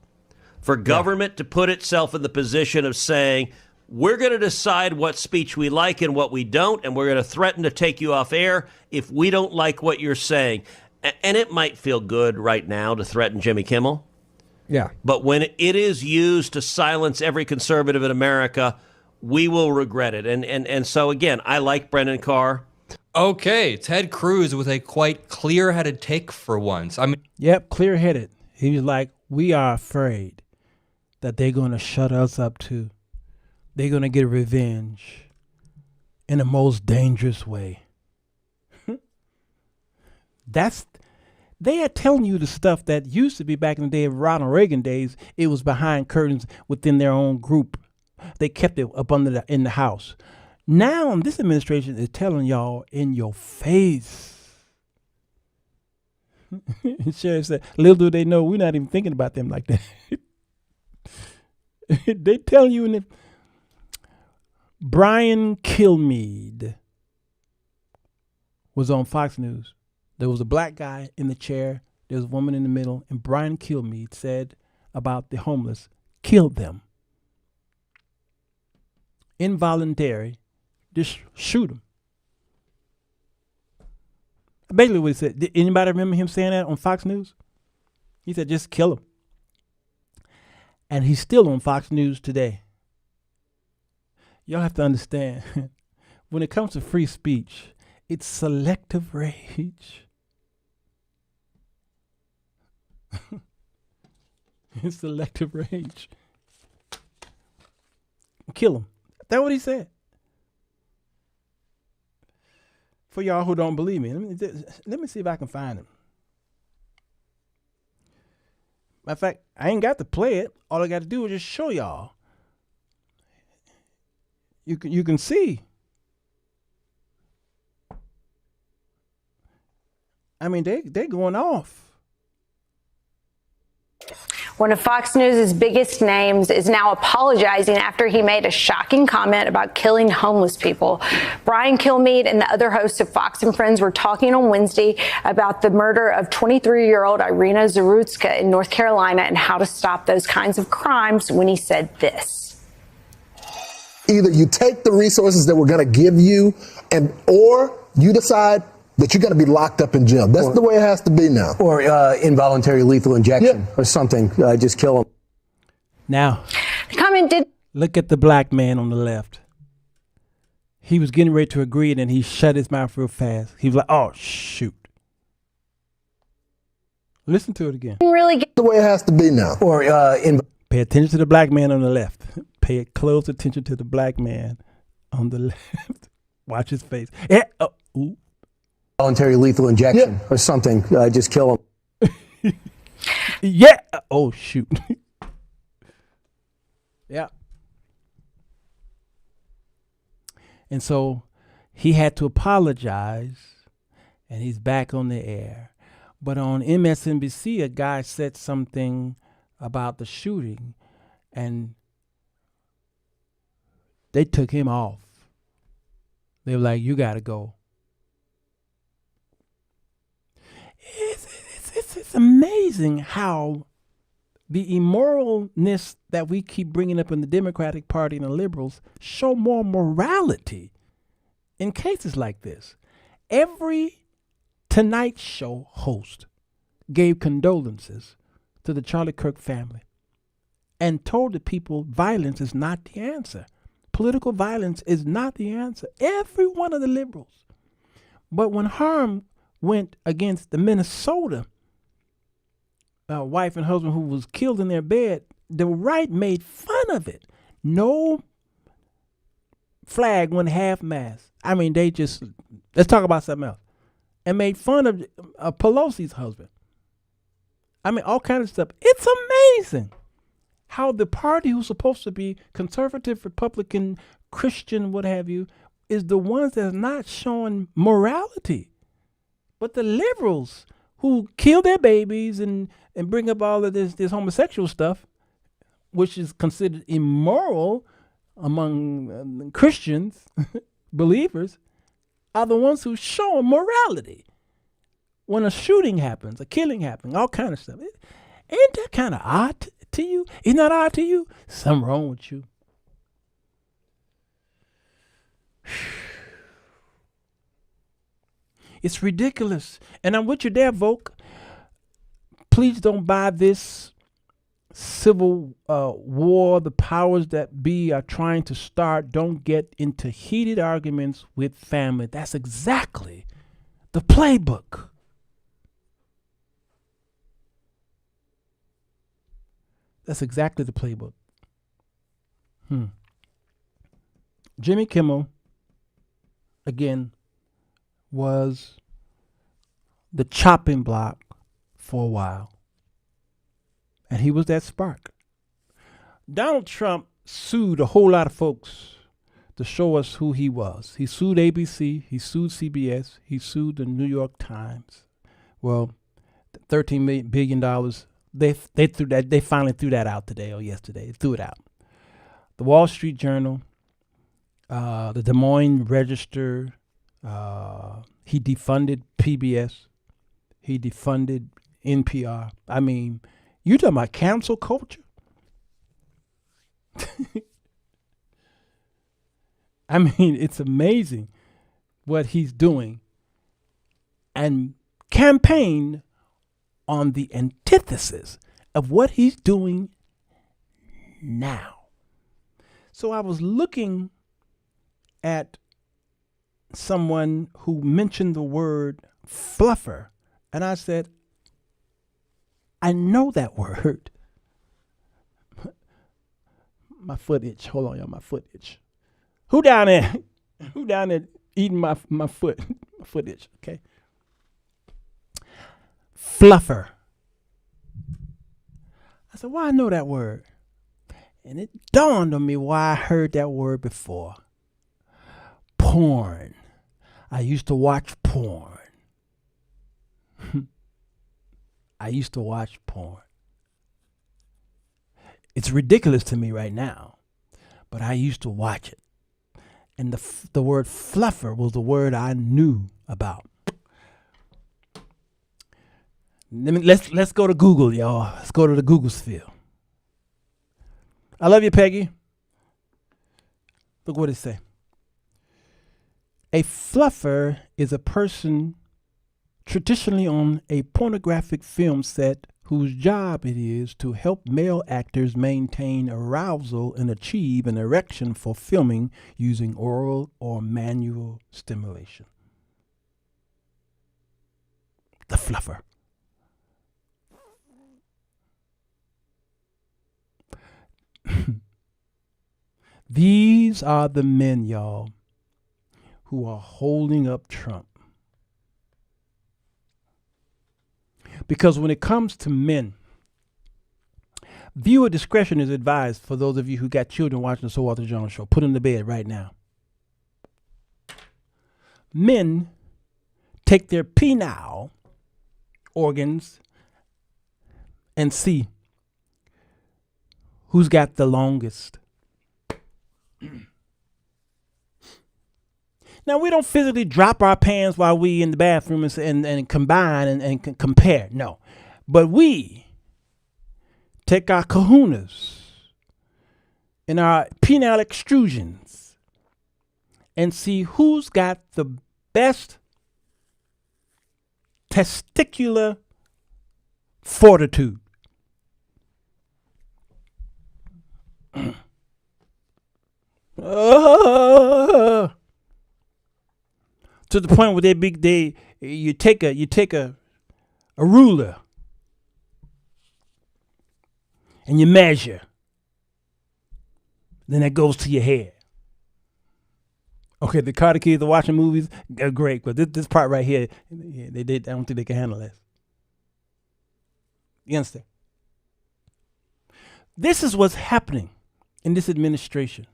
for government to put itself in the position of saying, we're going to decide what speech we like and what we don't, and we're going to threaten to take you off air if we don't like what you're saying. And it might feel good right now to threaten Jimmy Kimmel. Yeah. But when it is used to silence every conservative in America, we will regret it. And so, again, I like Brendan Carr. Okay, Ted Cruz with a quite clear-headed take for once. I mean, yep, clear-headed. He was like, we are afraid that they're going to shut us up too. They're going to get revenge in the most dangerous way. They are telling you the stuff that used to be back in the day of Ronald Reagan days. It was behind curtains within their own group. They kept it up in the house. Now this administration is telling y'all in your face. Sheriff said, little do they know we're not even thinking about them like that. They tell you in the Brian Kilmeade was on Fox News. There was a black guy in the chair. There was a woman in the middle. And Brian Kilmeade said about the homeless, kill them. Involuntary. Just shoot them. Basically what he said. Did anybody remember him saying that on Fox News? He said, just kill them. And he's still on Fox News today. Y'all have to understand, when it comes to free speech, it's selective rage. It's selective rage. Kill him. That's what he said. For y'all who don't believe me, let me see if I can find him. Matter of fact, I ain't got to play it. All I got to do is just show y'all. You can see. I mean, they going off. One of Fox News' biggest names is now apologizing after he made a shocking comment about killing homeless people. Brian Kilmeade and the other hosts of Fox and Friends were talking on Wednesday about the murder of 23-year-old Irina Zarutska in North Carolina and how to stop those kinds of crimes when he said this. Either you take the resources that we're going to give you or you decide that you're going to be locked up in jail. That's the way it has to be now. Or involuntary lethal injection or something. Just kill them. Now, the comment did. Look at the black man on the left. He was getting ready to agree, and then he shut his mouth real fast. He was like, oh, shoot. Listen to it again. Really get the way it has to be now. Or pay attention to the black man on the left. Pay close attention to the black man on the left. Watch his face. Yeah. Oh, ooh. Voluntary lethal injection or something. Just kill him. Yeah. Oh, shoot. Yeah. And so he had to apologize, and he's back on the air. But on MSNBC, a guy said something about the shooting, and they took him off. They were like, you got to go. It's amazing how the immoralness that we keep bringing up in the Democratic Party and the liberals show more morality in cases like this. Every Tonight Show host gave condolences to the Charlie Kirk family and told the people violence is not the answer. Political violence is not the answer. Every one of the liberals. But when harm went against the Minnesota wife and husband who was killed in their bed, the right made fun of it. No flag went half-mast. I mean, they just, let's talk about something else. And made fun of Pelosi's husband. I mean, all kinds of stuff. It's amazing how the party who's supposed to be conservative, Republican, Christian, what have you, is the ones that's not showing morality. But the liberals who kill their babies and bring up all of this homosexual stuff, which is considered immoral among Christians, believers, are the ones who show morality. When a shooting happens, a killing happens, all kind of stuff. Ain't that kind of odd to you? Isn't that odd to you? Something wrong with you. It's ridiculous. And I'm with you there, Volk. Please don't buy this civil war the powers that be are trying to start. Don't get into heated arguments with family. That's exactly the playbook. That's exactly the playbook. Jimmy Kimmel, again, was the chopping block for a while. And he was that spark. Donald Trump sued a whole lot of folks to show us who he was. He sued ABC. He sued CBS. He sued the New York Times. Well, $13 billion. They threw that. They finally threw that out today or yesterday. They threw it out. The Wall Street Journal, the Des Moines Register. He defunded PBS. He defunded NPR. I mean, you talking about cancel culture? I mean, it's amazing what he's doing, and campaign on the antithesis of what he's doing now. So I was looking at someone who mentioned the word fluffer, and I said, I know that word. My foot itch. Hold on, y'all. My foot itch. Who down there? Who down there eating my foot? My foot itch. Okay. Fluffer. I said, well, I know that word. And it dawned on me why I heard that word before. Porn. I used to watch porn. I used to watch porn. It's ridiculous to me right now, but I used to watch it. And the word fluffer was the word I knew about. Let's go to Google, y'all. Let's go to the Google sphere. I love you, Peggy. Look what it say. A fluffer is a person traditionally on a pornographic film set whose job it is to help male actors maintain arousal and achieve an erection for filming using oral or manual stimulation. The fluffer. These are the men, y'all, who are holding up Trump. Because when it comes to men, viewer discretion is advised for those of you who got children watching the Sirwalterj show. Put them to bed right now. Men take their penile organs and see who's got the longest. Now, we don't physically drop our pants while we in the bathroom and combine and compare. No. But we take our kahunas and our penile extrusions and see who's got the best testicular fortitude. To the point where you take a ruler and you measure. Then that goes to your head. Okay, the Carter kids are watching movies. They're great, but this part right here, I don't think they can handle this. You understand? This is what's happening in this administration.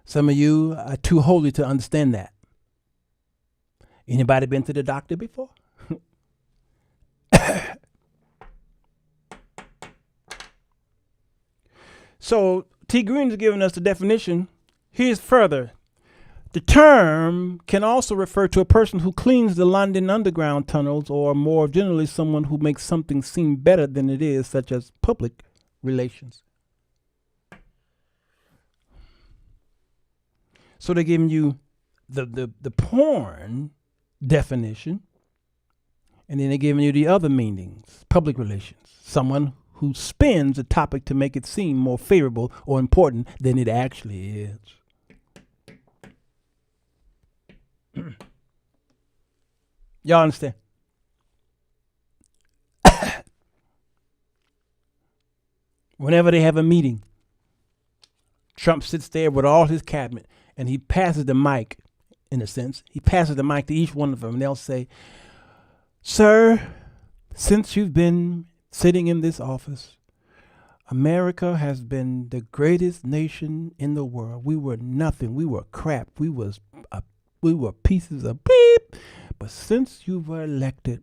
Some of you are too holy to understand that. Anybody been to the doctor before? So T. Green is giving us the definition. Here's further. The term can also refer to a person who cleans the London Underground tunnels, or more generally someone who makes something seem better than it is, such as public relations. So they're giving you the porn definition, and then they're giving you the other meanings, public relations. Someone who spins a topic to make it seem more favorable or important than it actually is. Y'all understand? Whenever they have a meeting, Trump sits there with all his cabinet, and he passes the mic, in a sense. He passes the mic to each one of them, and they'll say, "Sir, since you've been sitting in this office, America has been the greatest nation in the world. We were nothing. We were crap. We were pieces of beep. But since you were elected,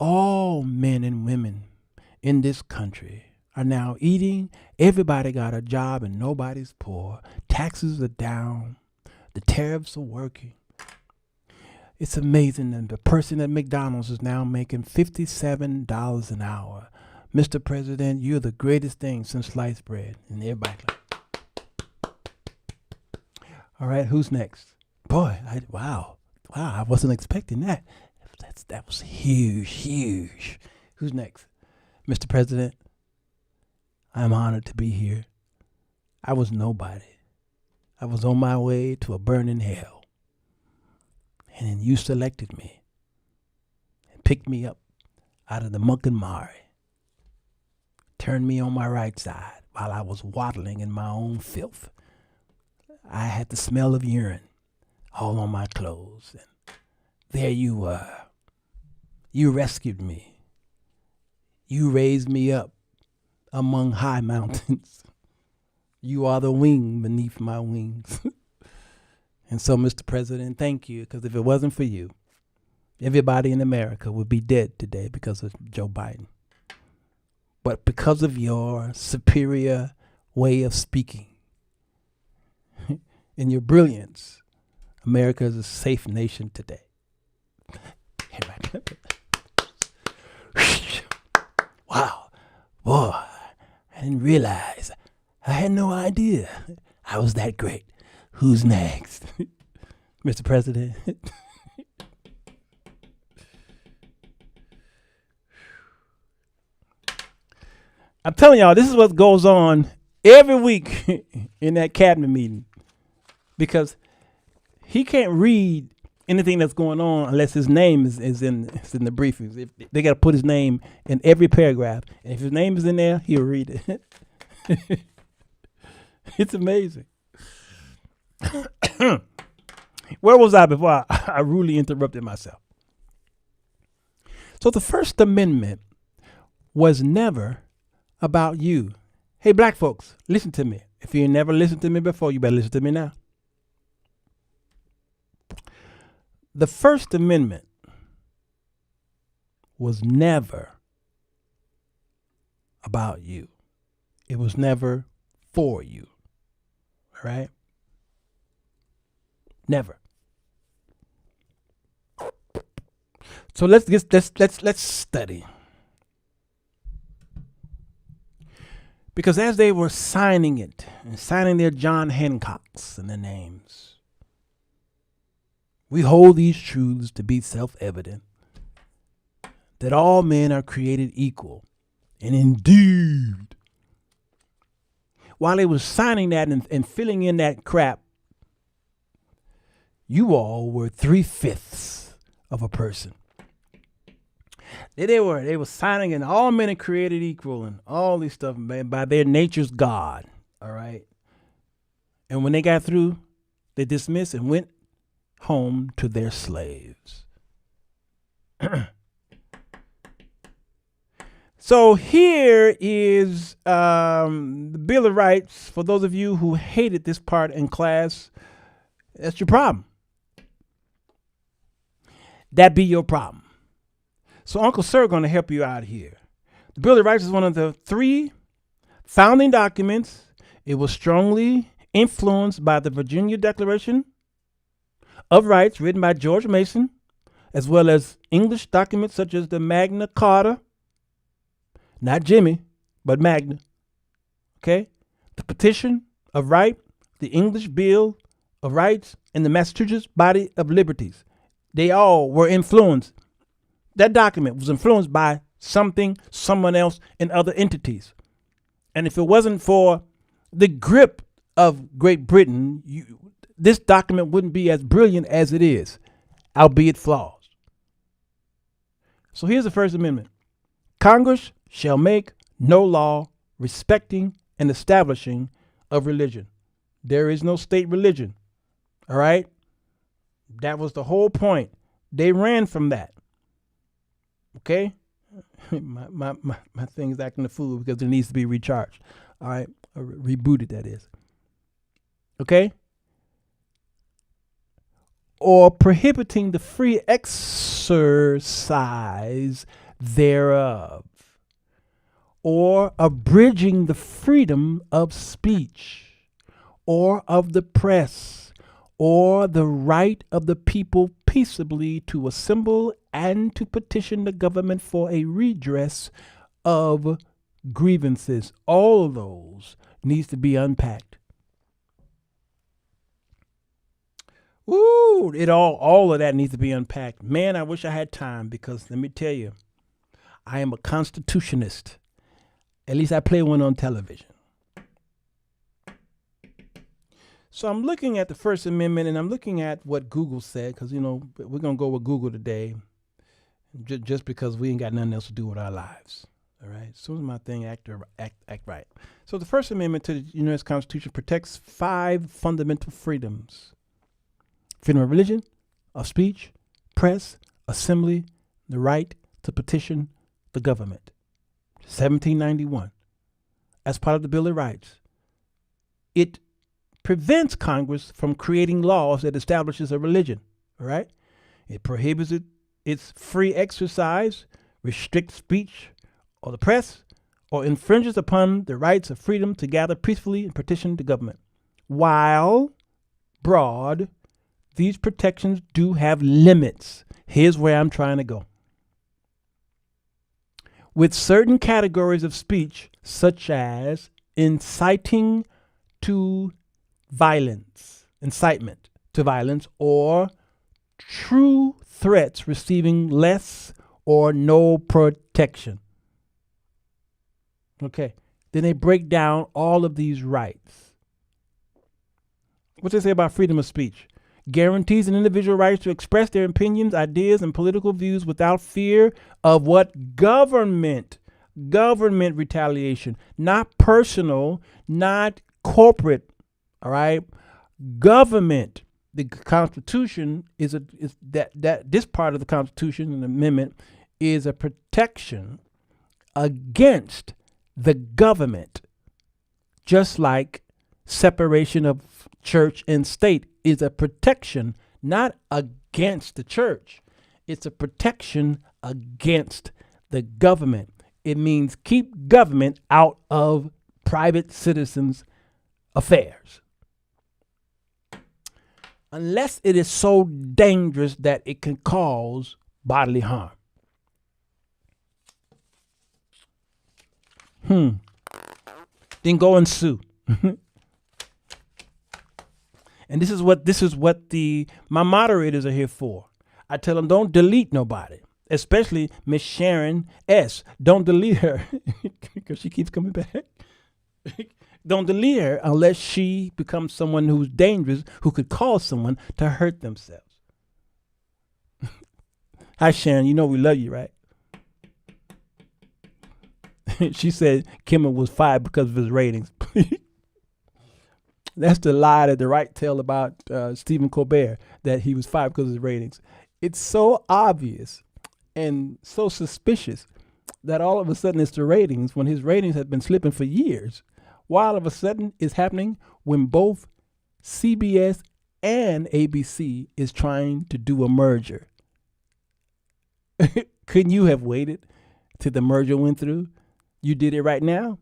all men and women in this country are now eating. Everybody got a job and nobody's poor. Taxes are down. The tariffs are working. It's amazing that the person at McDonald's is now making $57 an hour. Mr. President, you're the greatest thing since sliced bread." And everybody like, all right, who's next? Boy, wow, I wasn't expecting that. That was huge. Who's next? Mr. President, I'm honored to be here. I was nobody. I was on my way to a burning hell. And then you selected me and picked me up out of the muck and mire. Turned me on my right side while I was waddling in my own filth. I had the smell of urine all on my clothes. And there you were. You rescued me. You raised me up among high mountains. You are the wing beneath my wings. And so, Mr. President, thank you, because if it wasn't for you, everybody in America would be dead today because of Joe Biden. But because of your superior way of speaking and your brilliance, America is a safe nation today. Wow. Boy, I didn't realize. I had no idea I was that great. Who's next? Mr. President. I'm telling y'all, this is what goes on every week in that cabinet meeting, because he can't read anything that's going on unless his name is in the briefings. They got to put his name in every paragraph, and if his name is in there, he'll read it. It's amazing. Where was I before I rudely interrupted myself? So the First Amendment was never about you. Hey, black folks, listen to me. If you never listened to me before, you better listen to me now. The First Amendment was never about you. It was never for you. All right? Never. So let's study. Because as they were signing it and signing their John Hancocks and their names, we hold these truths to be self-evident, that all men are created equal, and indeed. While they were signing that and filling in that crap, you all were 3/5 of a person. They were signing in all men are created equal and all these stuff, man, by their nature's God. All right. And when they got through, they dismissed and went home to their slaves. So here is the Bill of Rights. For those of you who hated this part in class, that's your problem. That be your problem. So Uncle Sir going to help you out here. The Bill of Rights is one of the 3 founding documents. It was strongly influenced by the Virginia Declaration of Rights written by George Mason, as well as English documents such as the Magna Carta, not Jimmy, but Magna. Okay? The Petition of Right, the English Bill of Rights, and the Massachusetts Body of Liberties. They all were influenced. That document was influenced by something, someone else, and other entities. And if it wasn't for the grip of Great Britain, this document wouldn't be as brilliant as it is, albeit flaws. So here's the First Amendment. Congress shall make no law respecting and establishing of religion. There is no state religion. All right? That was the whole point. They ran from that. Okay? my thing is acting a fool because it needs to be recharged. All right? Or rebooted, that is. Okay? Or prohibiting the free exercise thereof. Or abridging the freedom of speech. Or of the press. Or the right of the people peaceably to assemble and to petition the government for a redress of grievances. All of those needs to be unpacked. Ooh, all of that needs to be unpacked. Man, I wish I had time, because let me tell you, I am a constitutionist. At least I play one on television. So I'm looking at the First Amendment, and I'm looking at what Google said, because, we're going to go with Google today just because we ain't got nothing else to do with our lives. All right. As soon as my thing act right. So the First Amendment to the U.S. Constitution protects 5 fundamental freedoms: freedom of religion, of speech, press, assembly, the right to petition the government. 1791. As part of the Bill of Rights, it prevents Congress from creating laws that establishes a religion. All right. It prohibits its free exercise, restricts speech or the press, or infringes upon the rights of freedom to gather peacefully and petition the government. While broad, these protections do have limits. Here's where I'm trying to go. With certain categories of speech, such as inciting to violence, incitement to violence, or true threats receiving less or no protection. Okay, then they break down all of these rights. What's they say about freedom of speech? Guarantees an individual rights to express their opinions, ideas, and political views without fear of what? Government retaliation, not personal, not corporate. All right, government. The Constitution is this part of the Constitution and amendment is a protection against the government, just like separation of church and state is a protection not against the church. It's a protection against the government. It means keep government out of private citizens' affairs. Unless it is so dangerous that it can cause bodily harm. Then go and sue. And this is what my moderators are here for. I tell them don't delete nobody, especially Miss Sharon S. Don't delete her because she keeps coming back. Don't delete her unless she becomes someone who's dangerous, who could cause someone to hurt themselves. Hi, Sharon. You know we love you, right? She said Kimmel was fired because of his ratings. That's the lie that the right tell about Stephen Colbert, that he was fired because of his ratings. It's so obvious and so suspicious that all of a sudden it's the ratings when his ratings have been slipping for years. Why all of a sudden it's happening when both CBS and ABC is trying to do a merger. Couldn't you have waited till the merger went through? You did it right now.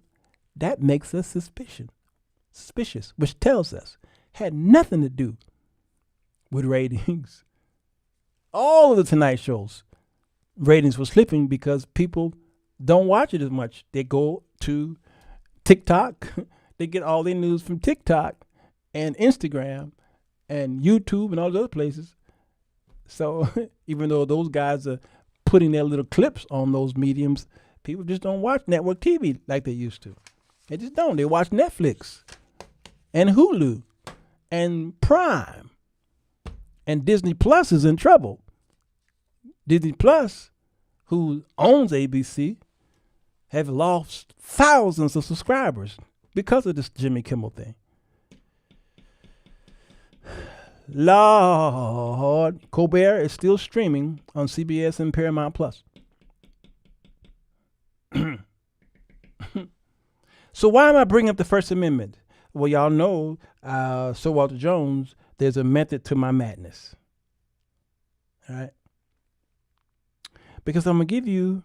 That makes us suspicious, which tells us had nothing to do with ratings. All of the Tonight Shows ratings were slipping because people don't watch it as much. They go to TikTok. They get all their news from TikTok and Instagram and YouTube and all those other places. So even though those guys are putting their little clips on those mediums, people just don't watch network TV like they used to. They just don't. They watch Netflix and Hulu and Prime. And Disney Plus is in trouble. Disney Plus, who owns ABC, have lost thousands of subscribers because of this Jimmy Kimmel thing. Lord, Colbert is still streaming on CBS and Paramount Plus. So why am I bringing up the First Amendment? Well, y'all know, Sirwalterj Jones, there's a method to my madness. All right? Because I'm going to give you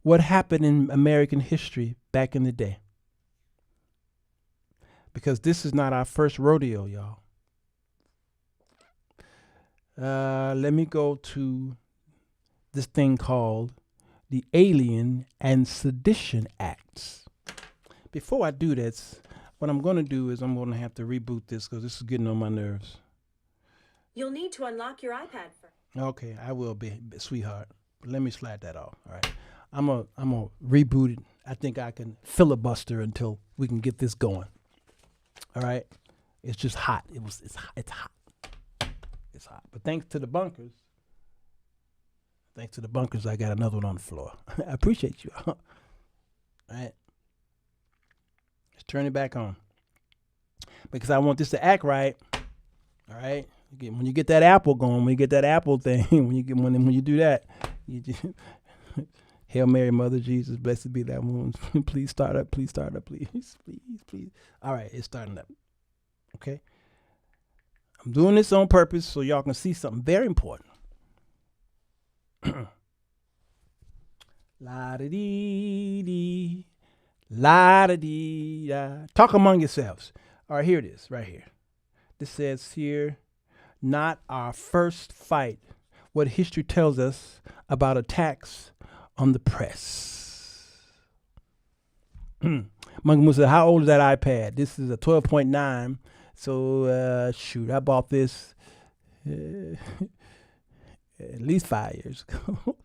what happened in American history back in the day. Because this is not our first rodeo, y'all. Let me go to this thing called the Alien and Sedition Acts. Before I do this, what I'm going to do is I'm going to have to reboot this because this is getting on my nerves. You'll need to unlock your iPad first. Okay, I will be, sweetheart. But let me slide that off. All right. I'm gonna reboot it. I think I can filibuster until we can get this going. All right. It's just hot. It's hot. It's hot. But thanks to the bunkers, I got another one on the floor. I appreciate you. All right. Let's turn it back on. Because I want this to act right. All right. When you get that Apple going, when you get that Apple thing, when you do that, you just Hail Mary, Mother Jesus, blessed be that woman. Please start up, please. All right, it's starting up. Okay. I'm doing this on purpose so y'all can see something very important. La-da-dee-dee. La-da-dee-da. Talk among yourselves. All right, here it is, right here. This says here, not our first fight. What history tells us about attacks on the press. Monkey Moose said, how old is that iPad? This is a 12.9. So, shoot, I bought this at least 5 years ago.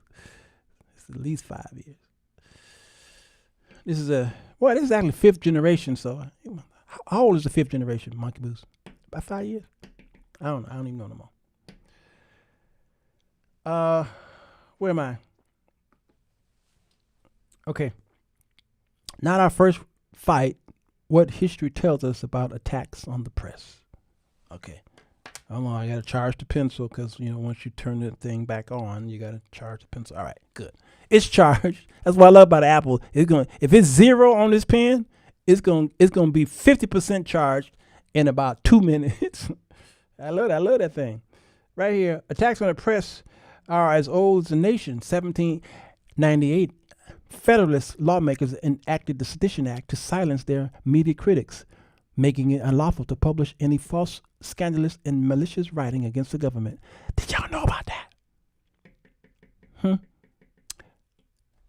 It's at least 5 years. This is this is actually 5th generation. So, how old is the 5th generation, Monkey Moose? About 5 years? I don't even know no more. Where am I? Okay. Not our first fight. What history tells us about attacks on the press. Okay. I got to charge the pencil because, once you turn the thing back on, you got to charge the pencil. All right, good. It's charged. That's what I love about Apple. If it's 0 on this pen, it's going to be 50% charged in about 2 minutes. I love that thing. Right here, attacks on the press are as old as the nation. 1798, Federalist lawmakers enacted the Sedition Act to silence their media critics, making it unlawful to publish any false, scandalous, and malicious writing against the government. Did y'all know about that?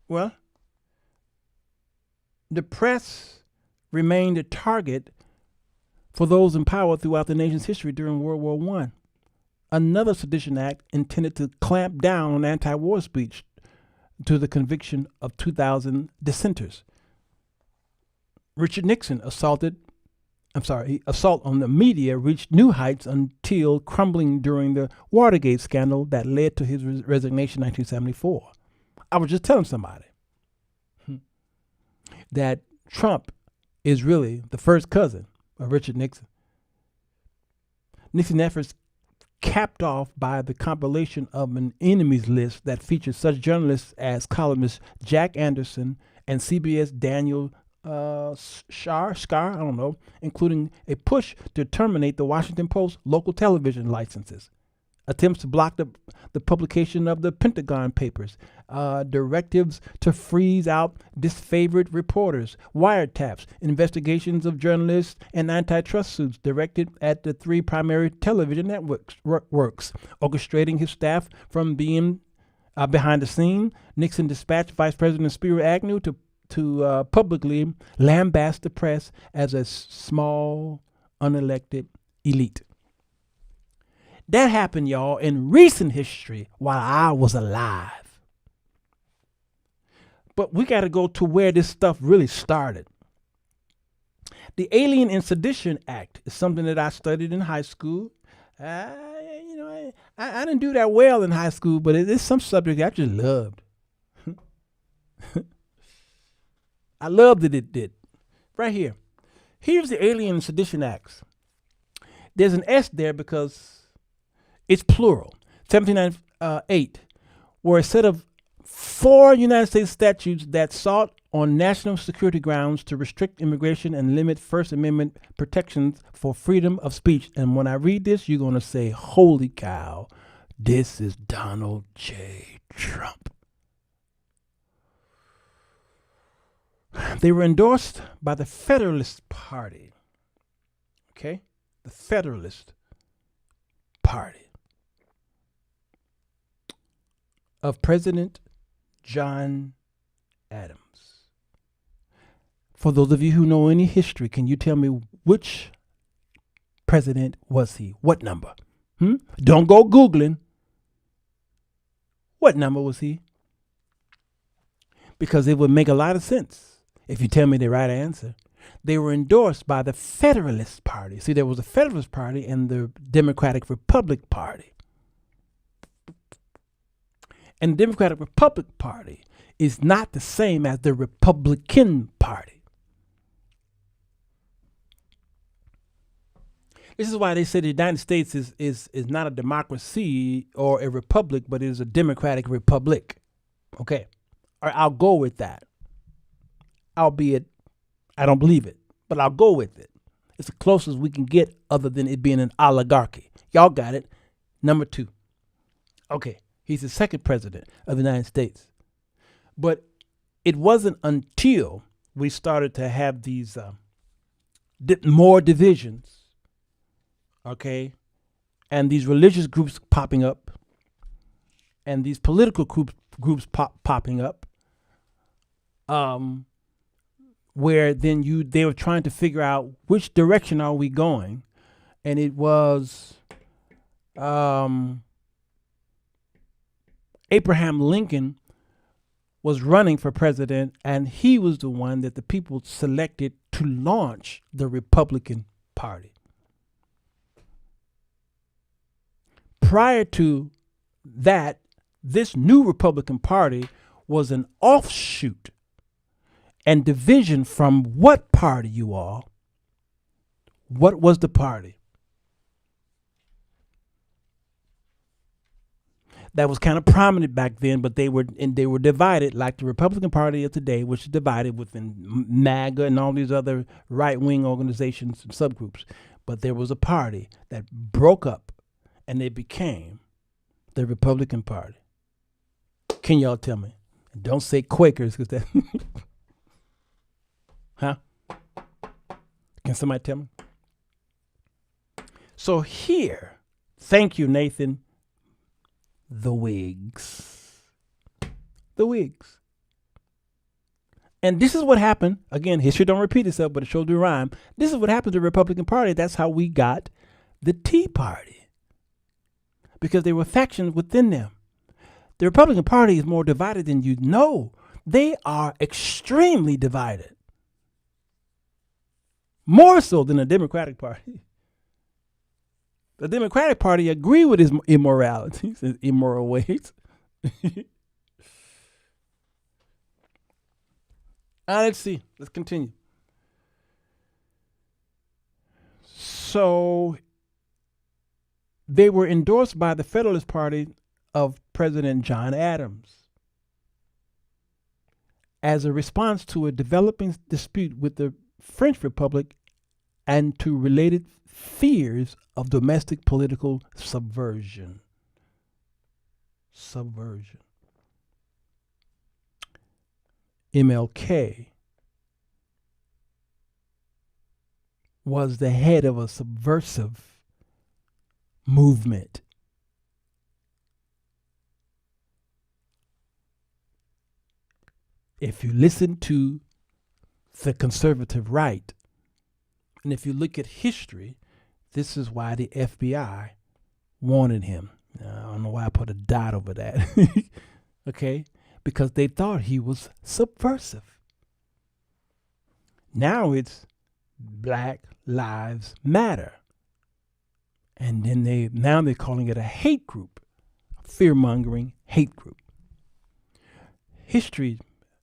Well, the press remained a target for those in power throughout the nation's history during World War I. Another Sedition Act intended to clamp down on anti-war speech to the conviction of 2,000 dissenters. Richard Nixon assault on the media reached new heights until crumbling during the Watergate scandal that led to his resignation in 1974. I was just telling somebody that Trump is really the first cousin of Richard Nixon. Nixon efforts capped off by the compilation of an enemies list that featured such journalists as columnist Jack Anderson and CBS Daniel Scar, I don't know, including a push to terminate the Washington Post local television licenses, attempts to block the publication of the Pentagon Papers, directives to freeze out disfavored reporters, wiretaps, investigations of journalists, and antitrust suits directed at the 3 primary television networks, orchestrating his staff from being behind the scene. Nixon dispatched Vice President Spiro Agnew to publicly lambast the press as a small, unelected elite. That happened, y'all, in recent history while I was alive. But we got to go to where this stuff really started. The Alien and Sedition Act is something that I studied in high school. I didn't do that well in high school, but it is some subject I just loved. I loved that it did. Right here. Here's the Alien and Sedition Acts. There's an S there because it's plural. 1798 were a set of 4 United States statutes that sought on national security grounds to restrict immigration and limit First Amendment protections for freedom of speech. And when I read this, you're going to say, holy cow, this is Donald J. Trump. They were endorsed by the Federalist Party. Okay? The Federalist Party of President John Adams. For those of you who know any history, can you tell me which president was he? What number? Don't go Googling. What number was he? Because it would make a lot of sense if you tell me the right answer. They were endorsed by the Federalist Party. See, there was a Federalist Party and the Democratic Republic Party. And the Democratic Republic Party is not the same as the Republican Party. This is why they say the United States is not a democracy or a republic, but it is a democratic republic. Okay. All right, I'll go with that. Albeit, I don't believe it, but I'll go with it. It's the closest we can get other than it being an oligarchy. Y'all got it. Number 2. Okay. He's the second president of the United States. But it wasn't until we started to have these more divisions, okay, and these religious groups popping up, and these political groups popping up, where then they were trying to figure out which direction are we going, and it was Abraham Lincoln was running for president, and he was the one that the people selected to launch the Republican Party. Prior to that, this new Republican Party was an offshoot and division from what party, you all? What was the party? That was kind of prominent back then, but they were divided like the Republican Party of today, which is divided within MAGA and all these other right-wing organizations and subgroups. But there was a party that broke up, and they became the Republican Party. Can y'all tell me? Don't say Quakers, because that... Huh? Can somebody tell me? So here, thank you, Nathan, the Whigs. The Whigs. And this is what happened. Again, history don't repeat itself, but it sure do rhyme. This is what happened to the Republican Party. That's how we got the Tea Party. Because there were factions within them. The Republican Party is more divided than you know. They are extremely divided. More so than the Democratic Party. The Democratic Party agree with his immoralities and immoral ways. Let's see. Let's continue. So they were endorsed by the Federalist Party of President John Adams as a response to a developing dispute with the French Republic and to related fears of domestic political subversion. MLK was the head of a subversive movement. If you listen to the conservative right, and if you look at history, this is why the FBI wanted him. I don't know why I put a dot over that. Okay? Because they thought he was subversive. Now it's Black Lives Matter. And then they're calling it a hate group, a fear-mongering hate group. History,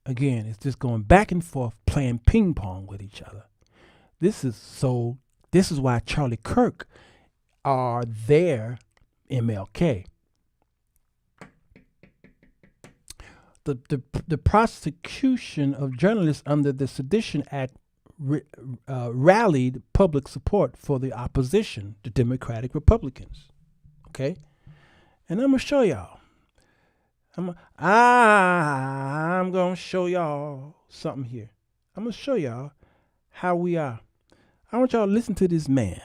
again, is just going back and forth, playing ping pong with each other. This is why Charlie Kirk are their MLK. The prosecution of journalists under the Sedition Act rallied public support for the opposition, the Democratic Republicans. Okay? And I'm going to show y'all. I'm going to show y'all something here. I'm going to show y'all how we are. I want y'all to listen to this man.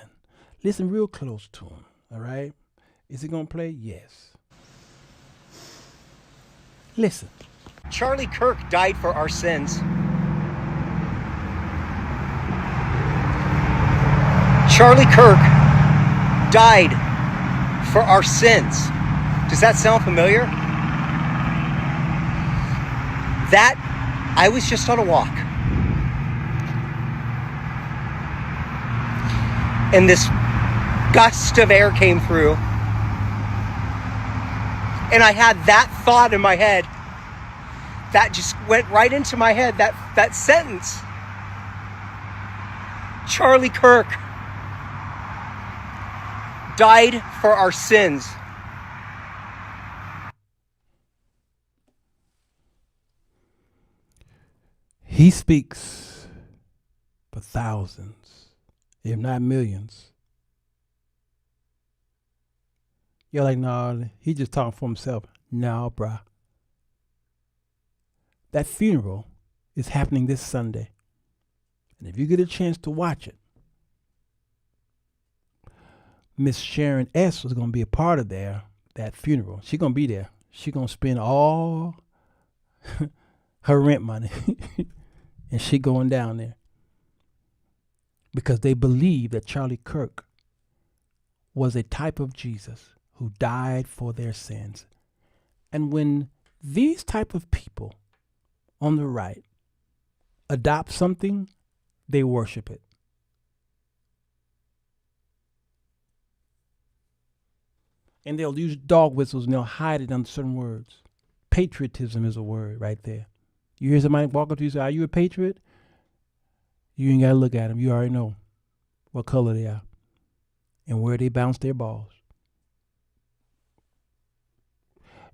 Listen real close to him. All right? Is it going to play? Yes. Listen. Charlie Kirk died for our sins. Charlie Kirk died for our sins. Does that sound familiar? I was just on a walk. And this gust of air came through. And I had that thought in my head. That just went right into my head, that sentence. Charlie Kirk died for our sins. He speaks for thousands, if not millions. You're like, no, he just talking for himself. No, bruh. That funeral is happening this Sunday. And if you get a chance to watch it, Miss Sharon S. was going to be a part of that funeral. She's going to be there. She's going to spend all her rent money. And she going down there. Because they believe that Charlie Kirk was a type of Jesus who died for their sins. And when these type of people on the right adopt something, they worship it. And they'll use dog whistles and they'll hide it under certain words. Patriotism is a word right there. You hear somebody walk up to you and say, "Are you a patriot?" You ain't got to look at them. You already know what color they are and where they bounce their balls.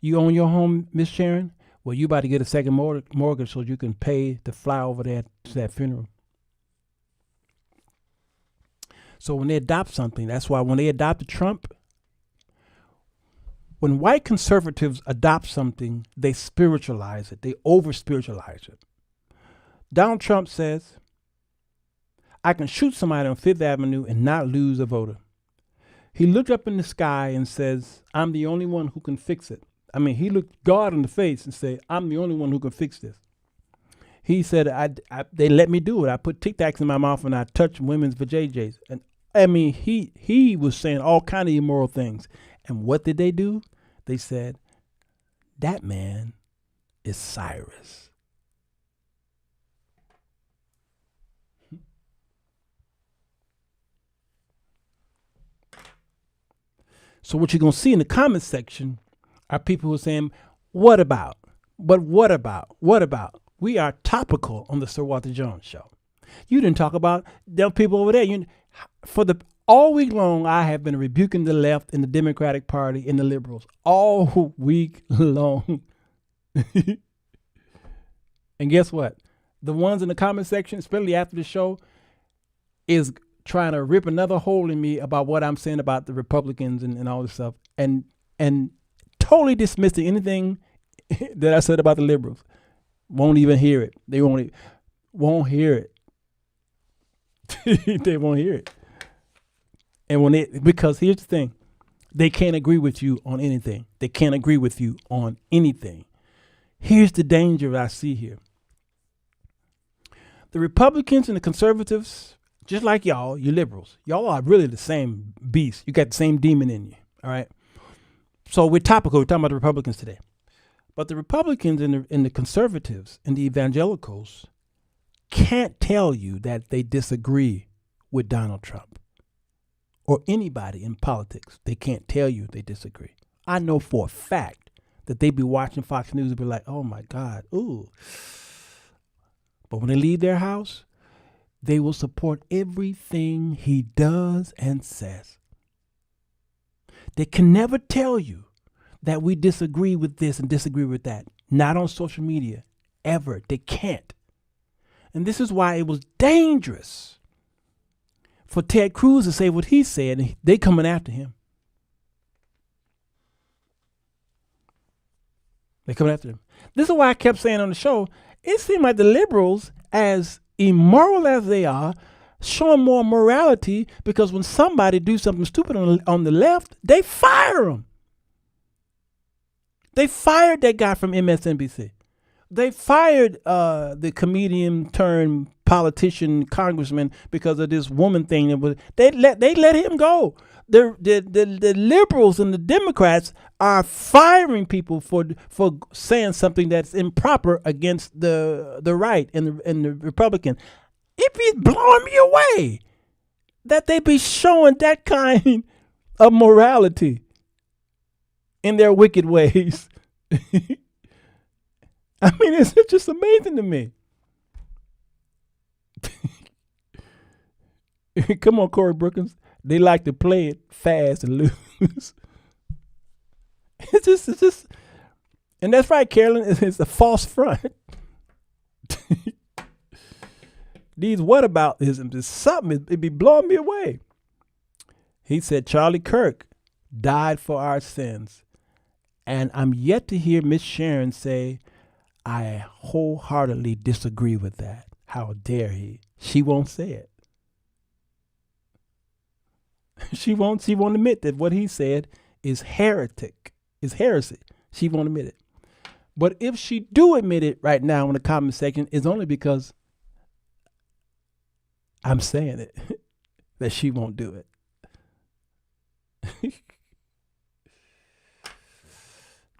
You own your home, Miss Sharon? Well, you about to get a second mortgage so you can pay to fly over there to that funeral. So when they adopt something, that's why when they adopted Trump, when white conservatives adopt something, they spiritualize it. They over-spiritualize it. Donald Trump says, "I can shoot somebody on Fifth Avenue and not lose a voter." He looked up in the sky and says, "I'm the only one who can fix it." I mean, he looked God in the face and said, "I'm the only one who can fix this." He said, they let me do it. I put Tic Tacs in my mouth and I touched women's vajayjays. And I mean, he was saying all kind of immoral things. And what did they do? They said, "That man is Cyrus." So what you're going to see in the comment section are people who are saying, "What about? But what about? What about?" We are topical on the Sirwalterj Jones show. You didn't talk about them people over there. All week long, I have been rebuking the left and the Democratic Party and the liberals all week long. And guess what? The ones in the comment section, especially after the show, is trying to rip another hole in me about what I'm saying about the Republicans and all this stuff, and totally dismissing anything that I said about the liberals. Won't even hear it. They won't hear it. They won't hear it. And because here's the thing, they can't agree with you on anything. They can't agree with you on anything. Here's the danger I see here. The Republicans and the conservatives, just like y'all, you liberals, y'all are really the same beast. You got the same demon in you. All right. So we're topical. We're talking about the Republicans today. But the Republicans and the conservatives and the evangelicals can't tell you that they disagree with Donald Trump or anybody in politics. They can't tell you they disagree. I know for a fact that they be watching Fox News and be like, "Oh my God, ooh." But when they leave their house, they will support everything he does and says. They can never tell you that we disagree with this and disagree with that. Not on social media, ever. They can't. And this is why it was dangerous for Ted Cruz to say what he said, and they coming after him. They coming after him. This is why I kept saying on the show, it seemed like the liberals, as immoral as they are, showing more morality, because when somebody do something stupid on the left, they fire them. They fired that guy from MSNBC. They fired the comedian turned politician congressman because of this woman thing. They let him go. The liberals and the Democrats are firing people for saying something that's improper against the right and the Republican. It be blowing me away that they be showing that kind of morality in their wicked ways. I mean, it's just amazing to me. Come on, Corey Brookins. They like to play it fast and loose. It's just, and that's right, Carolyn. It's a false front. These whataboutisms is something. It be blowing me away. He said Charlie Kirk died for our sins. And I'm yet to hear Miss Sharon say, I wholeheartedly disagree with that. How dare he? She won't say it. She won't admit that what he said is heresy. She won't admit it. But if she do admit it right now in the comment section, it's only because I'm saying it, that she won't do it.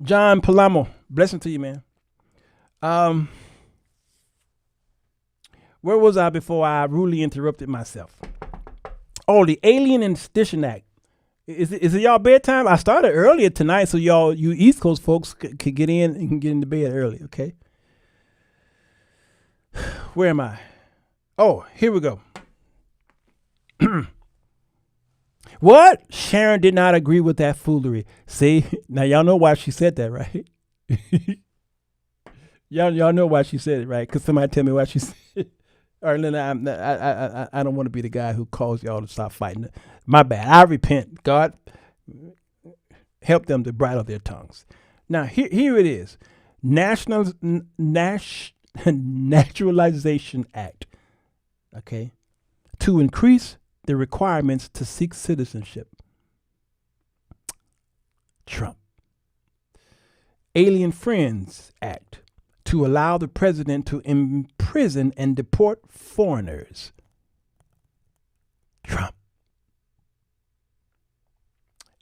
John Palamo, blessing to you, man. Where was I before I rudely interrupted myself? Oh, the Alien and Sedition Act. Is it y'all bedtime? I started earlier tonight, so you East Coast folks could get in and can get into bed early, okay? Where am I? Oh, here we go. What? Sharon did not agree with that foolery. See, now y'all know why she said that, right? y'all know why she said it, right? Because somebody tell me why she said it. All right, I don't want to be the guy who calls y'all to stop fighting. My bad. I repent. God, help them to bridle their tongues. Now, here it is. Naturalization Act. Okay. To increase the requirements to seek citizenship. Trump. Alien Friends Act. To allow the president to imprison and deport foreigners. Trump.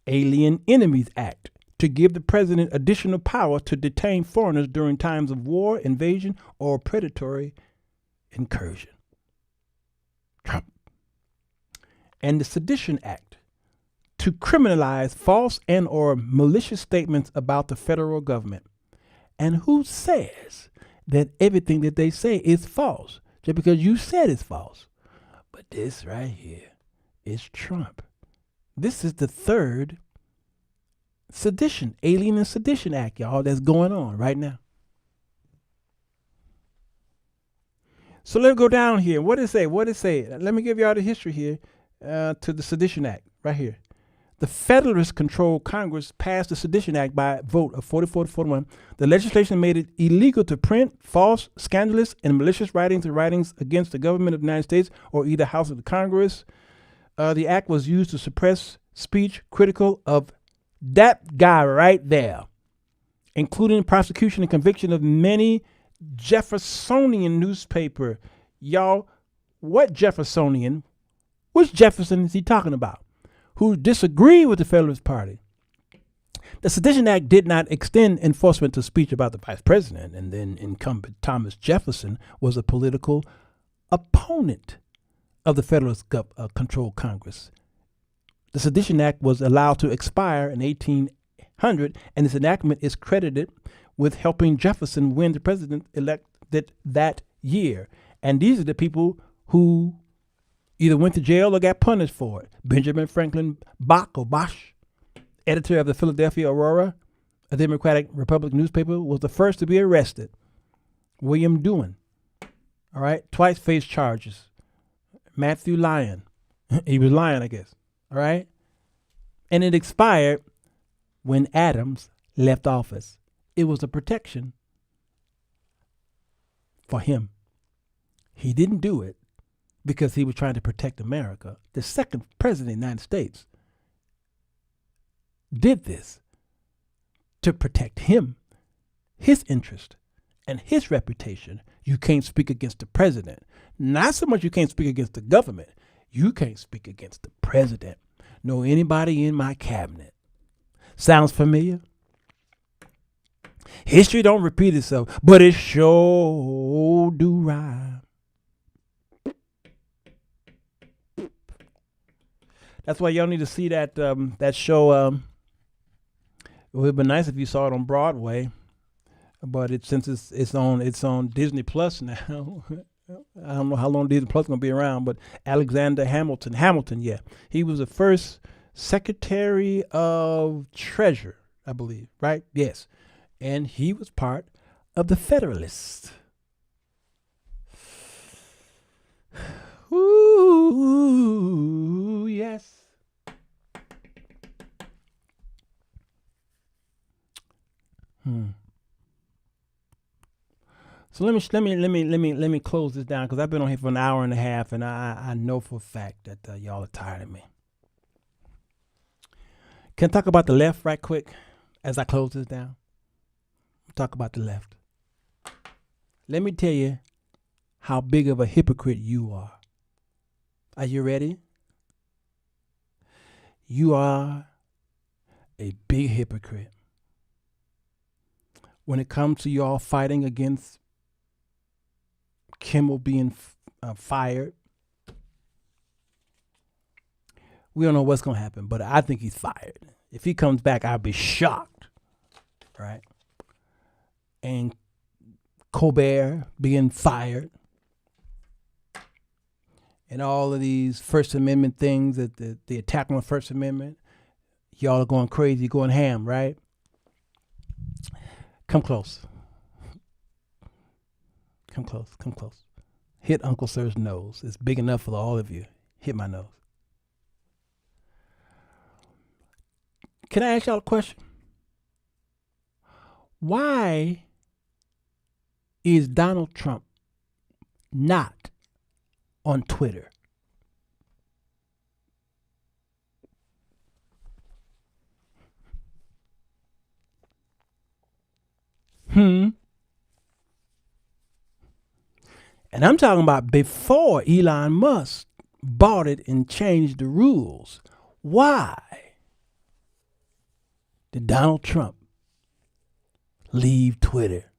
Alien Enemies Act. To give the president additional power to detain foreigners during times of war, invasion, or predatory incursion. Trump. And the Sedition Act. To criminalize false and or malicious statements about the federal government. And who says that everything that they say is false just because you said it's false? But this right here is Trump. This is the third Alien and Sedition Act, y'all, that's going on right now. So let's go down here. What did it say? Let me give y'all the history here to the Sedition Act right here. The Federalist-controlled Congress passed the Sedition Act by a vote of 44 to 41. The legislation made it illegal to print false, scandalous, and malicious writings and writings against the government of the United States or either House of the Congress. The act was used to suppress speech critical of that guy right there, including prosecution and conviction of many Jeffersonian newspaper. Y'all, what Jeffersonian? Which Jefferson is he talking about? Who disagree with the Federalist Party. The Sedition Act did not extend enforcement to speech about the vice president, and then incumbent Thomas Jefferson was a political opponent of the Federalist controlled Congress. The Sedition Act was allowed to expire in 1800, and its enactment is credited with helping Jefferson win the president elected that year. And these are the people who either went to jail or got punished for it. Benjamin Franklin Bosch, editor of the Philadelphia Aurora, a Democratic Republic newspaper, was the first to be arrested. William Dewey, all right, twice faced charges. Matthew Lyon, he was lying, I guess, all right? And it expired when Adams left office. It was a protection for him. He didn't do it because he was trying to protect America. The second president of the United States did this to protect him, his interest, and his reputation. You can't speak against the president. Not so much you can't speak against the government. You can't speak against the president, nor anybody in my cabinet. Sounds familiar? History don't repeat itself, but it sure do rhyme. That's why y'all need to see that that show. It would have been nice if you saw it on Broadway, but since it's on Disney Plus now. I don't know how long Disney Plus is gonna be around, but Alexander Hamilton, yeah, he was the first Secretary of Treasury, I believe, right? Yes, and he was part of the Federalists. Ooh, yes. So let me close this down because I've been on here for an hour and a half, and I know for a fact that y'all are tired of me. Can I talk about the left right quick as I close this down? Talk about the left. Let me tell you how big of a hypocrite you are. Are you ready? You are a big hypocrite. When it comes to y'all fighting against Kimmel being fired, we don't know what's going to happen, but I think he's fired. If he comes back, I'll be shocked, right? And Colbert being fired, and all of these First Amendment things, that the attack on the First Amendment, y'all are going crazy, going ham, right? Come close. Come close, come close. Hit Uncle Sir's nose. It's big enough for all of you. Hit my nose. Can I ask y'all a question? Why is Donald Trump not on Twitter? And I'm talking about before Elon Musk bought it and changed the rules. Why did Donald Trump leave Twitter?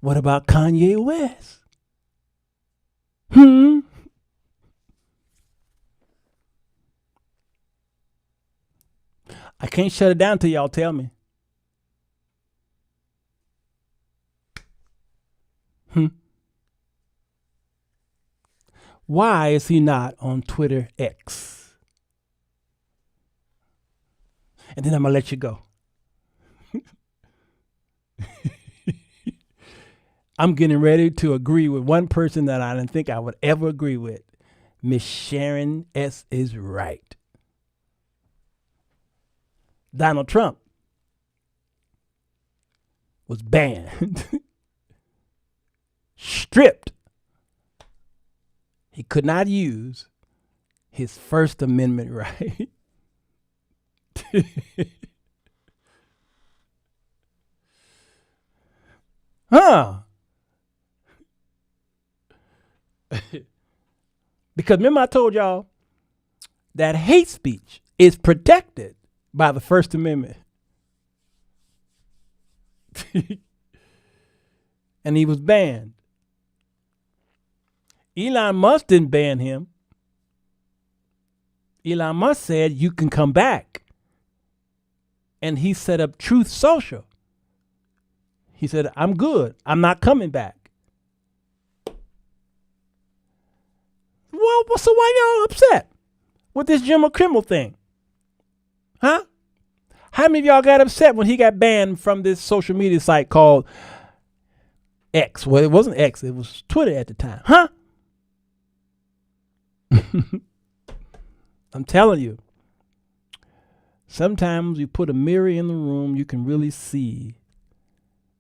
What about Kanye West? I can't shut it down till y'all tell me. Why is he not on Twitter X? And then I'm going to let you go. I'm getting ready to agree with one person that I didn't think I would ever agree with. Miss Sharon S. is right. Donald Trump was banned. Stripped. He could not use his First Amendment right. Because remember I told y'all that hate speech is protected by the First Amendment. And he was banned. Elon Musk didn't ban him. Elon Musk said you can come back. And he set up Truth Social. He said, I'm good. I'm not coming back. Well, so why y'all upset with this Jim Kimmel thing? Huh? How many of y'all got upset when he got banned from this social media site called X? Well, it wasn't X. It was Twitter at the time. Huh? I'm telling you. Sometimes you put a mirror in the room, you can really see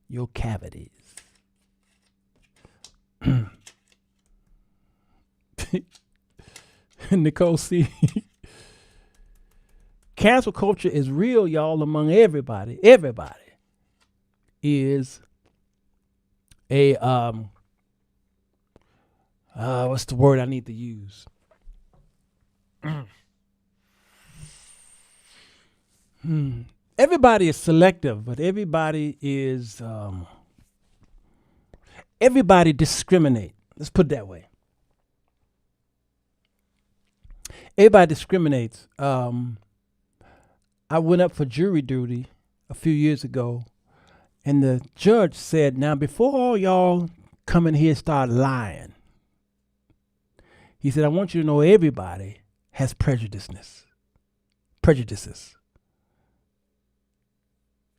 your cavities. Nicole C. Cancel culture is real, y'all, among everybody. Everybody is a what's the word I need to use? Everybody is selective, but everybody is everybody discriminate. Let's put it that way. Everybody discriminates. I went up for jury duty a few years ago, and the judge said, now before all y'all come in here and start lying, he said, I want you to know everybody has prejudices.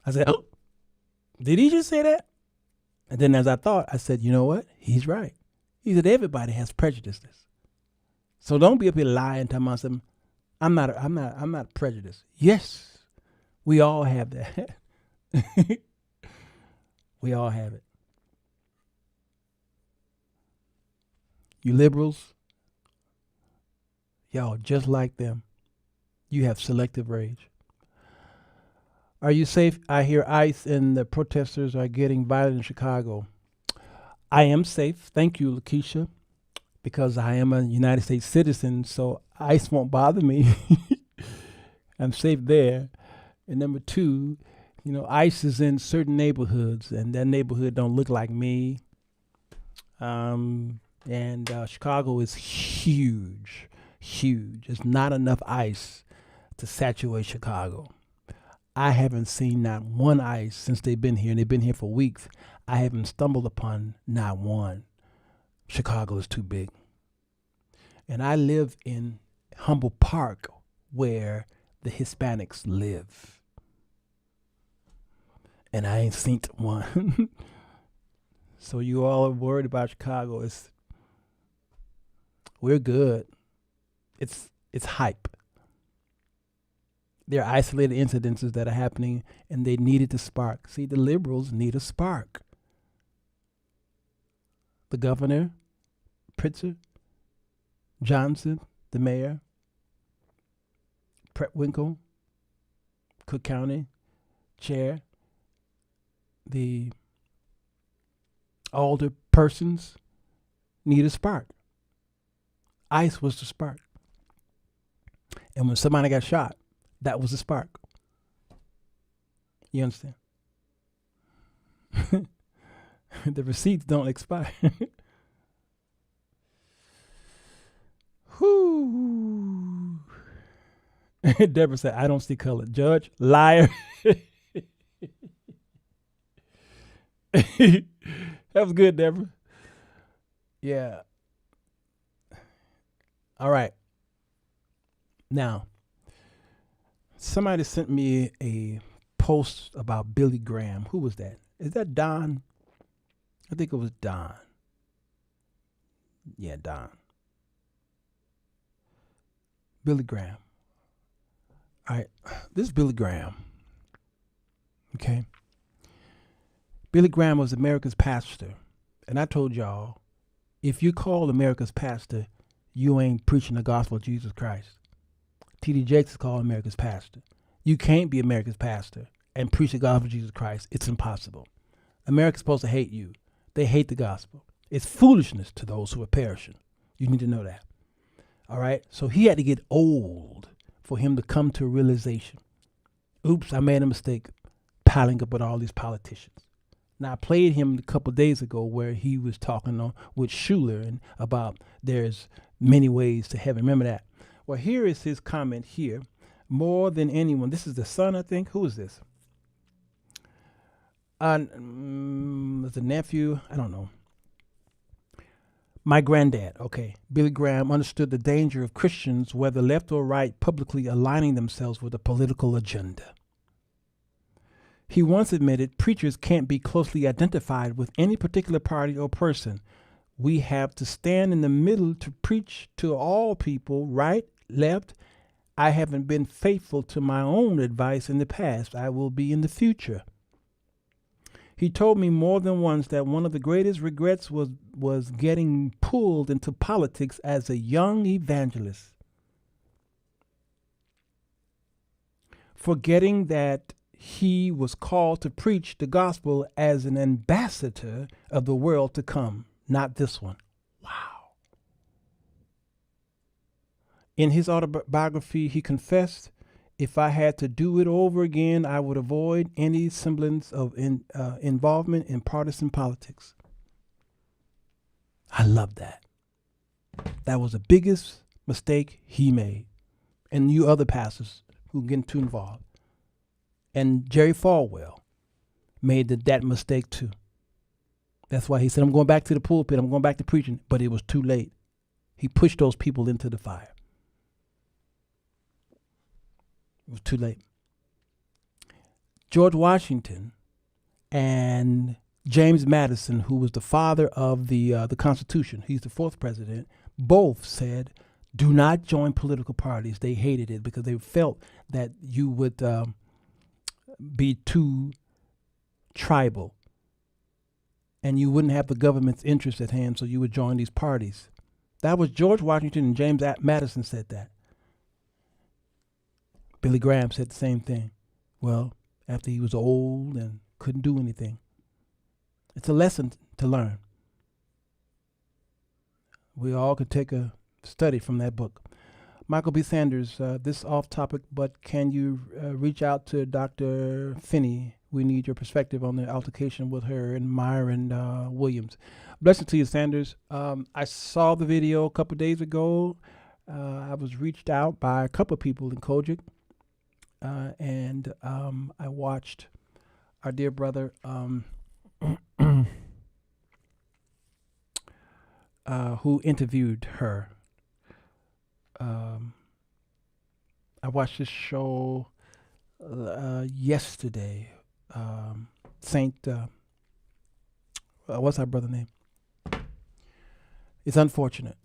I said, oh, did he just say that? And then as I thought, I said, you know what? He's right. He said, everybody has prejudices. So don't be up here lying, telling myself, I'm not prejudiced. Yes, we all have that. We all have it. You liberals, y'all just like them. You have selective rage. Are you safe? I hear ICE and the protesters are getting violent in Chicago. I am safe. Thank you, Lakeisha, because I am a United States citizen, so ICE won't bother me. I'm safe there. And number two, you know, ICE is in certain neighborhoods, and that neighborhood don't look like me. And Chicago is huge, huge. There's not enough ICE to saturate Chicago. I haven't seen not one ICE since they've been here, and they've been here for weeks. I haven't stumbled upon not one. Chicago is too big. And I live in Humble Park, where the Hispanics live. And I ain't seen one. So you all are worried about Chicago. We're good. It's hype. There are isolated incidences that are happening, and they needed the spark. See, the liberals need a spark. The governor, Pritzker, Johnson, the mayor, Winkle, Cook County chair, the alder persons need a spark. ICE was the spark. And when somebody got shot, that was the spark. You understand? The receipts don't expire. Whoo. Deborah said, I don't see color. Judge, liar. That was good, Deborah. Yeah. All right. Now, somebody sent me a post about Billy Graham. Who was that? Is that Don? I think it was Don. Yeah, Don. Billy Graham. All right. This is Billy Graham. Okay. Billy Graham was America's pastor. And I told y'all, if you call America's pastor, you ain't preaching the gospel of Jesus Christ. T.D. Jakes is called America's pastor. You can't be America's pastor and preach the gospel of Jesus Christ. It's impossible. America's supposed to hate you. They hate the gospel. It's foolishness to those who are perishing. You need to know that. All right? So he had to get old for him to come to a realization. Oops, I made a mistake piling up with all these politicians. Now, I played him a couple days ago where he was talking with Schuler and about there's many ways to heaven. Remember that? Well, here is his comment here. More than anyone. This is the son, I think. Who is this? It's a nephew. I don't know. My granddad. Okay. Billy Graham understood the danger of Christians, whether left or right, publicly aligning themselves with a political agenda. He once admitted preachers can't be closely identified with any particular party or person. We have to stand in the middle to preach to all people, right, left. I haven't been faithful to my own advice in the past. I will be in the future. He told me more than once that one of the greatest regrets was getting pulled into politics as a young evangelist. Forgetting that he was called to preach the gospel as an ambassador of the world to come, not this one. Wow. In his autobiography, he confessed, if I had to do it over again, I would avoid any semblance of involvement in partisan politics. I love that. That was the biggest mistake he made. And you other pastors who get too involved. And Jerry Falwell made that mistake too. That's why he said, I'm going back to the pulpit. I'm going back to preaching. But it was too late. He pushed those people into the fire. It was too late. George Washington and James Madison, who was the father of the Constitution, he's the fourth president, both said Do not join political parties. They hated it because they felt that you would be too tribal and you wouldn't have the government's interest at hand, so you would join these parties. That was George Washington, and James Madison said that. Billy Graham said the same thing. Well, after he was old and couldn't do anything. It's a lesson to learn. We all could take a study from that book. Michael B. Sanders, this off topic, but can you reach out to Dr. Finney? We need your perspective on the altercation with her and Myron Williams. Blessings to you, Sanders. I saw the video a couple days ago. I was reached out by a couple of people in Kojic, and I watched our dear brother who interviewed her. I watched this show yesterday. What's our brother's name? It's unfortunate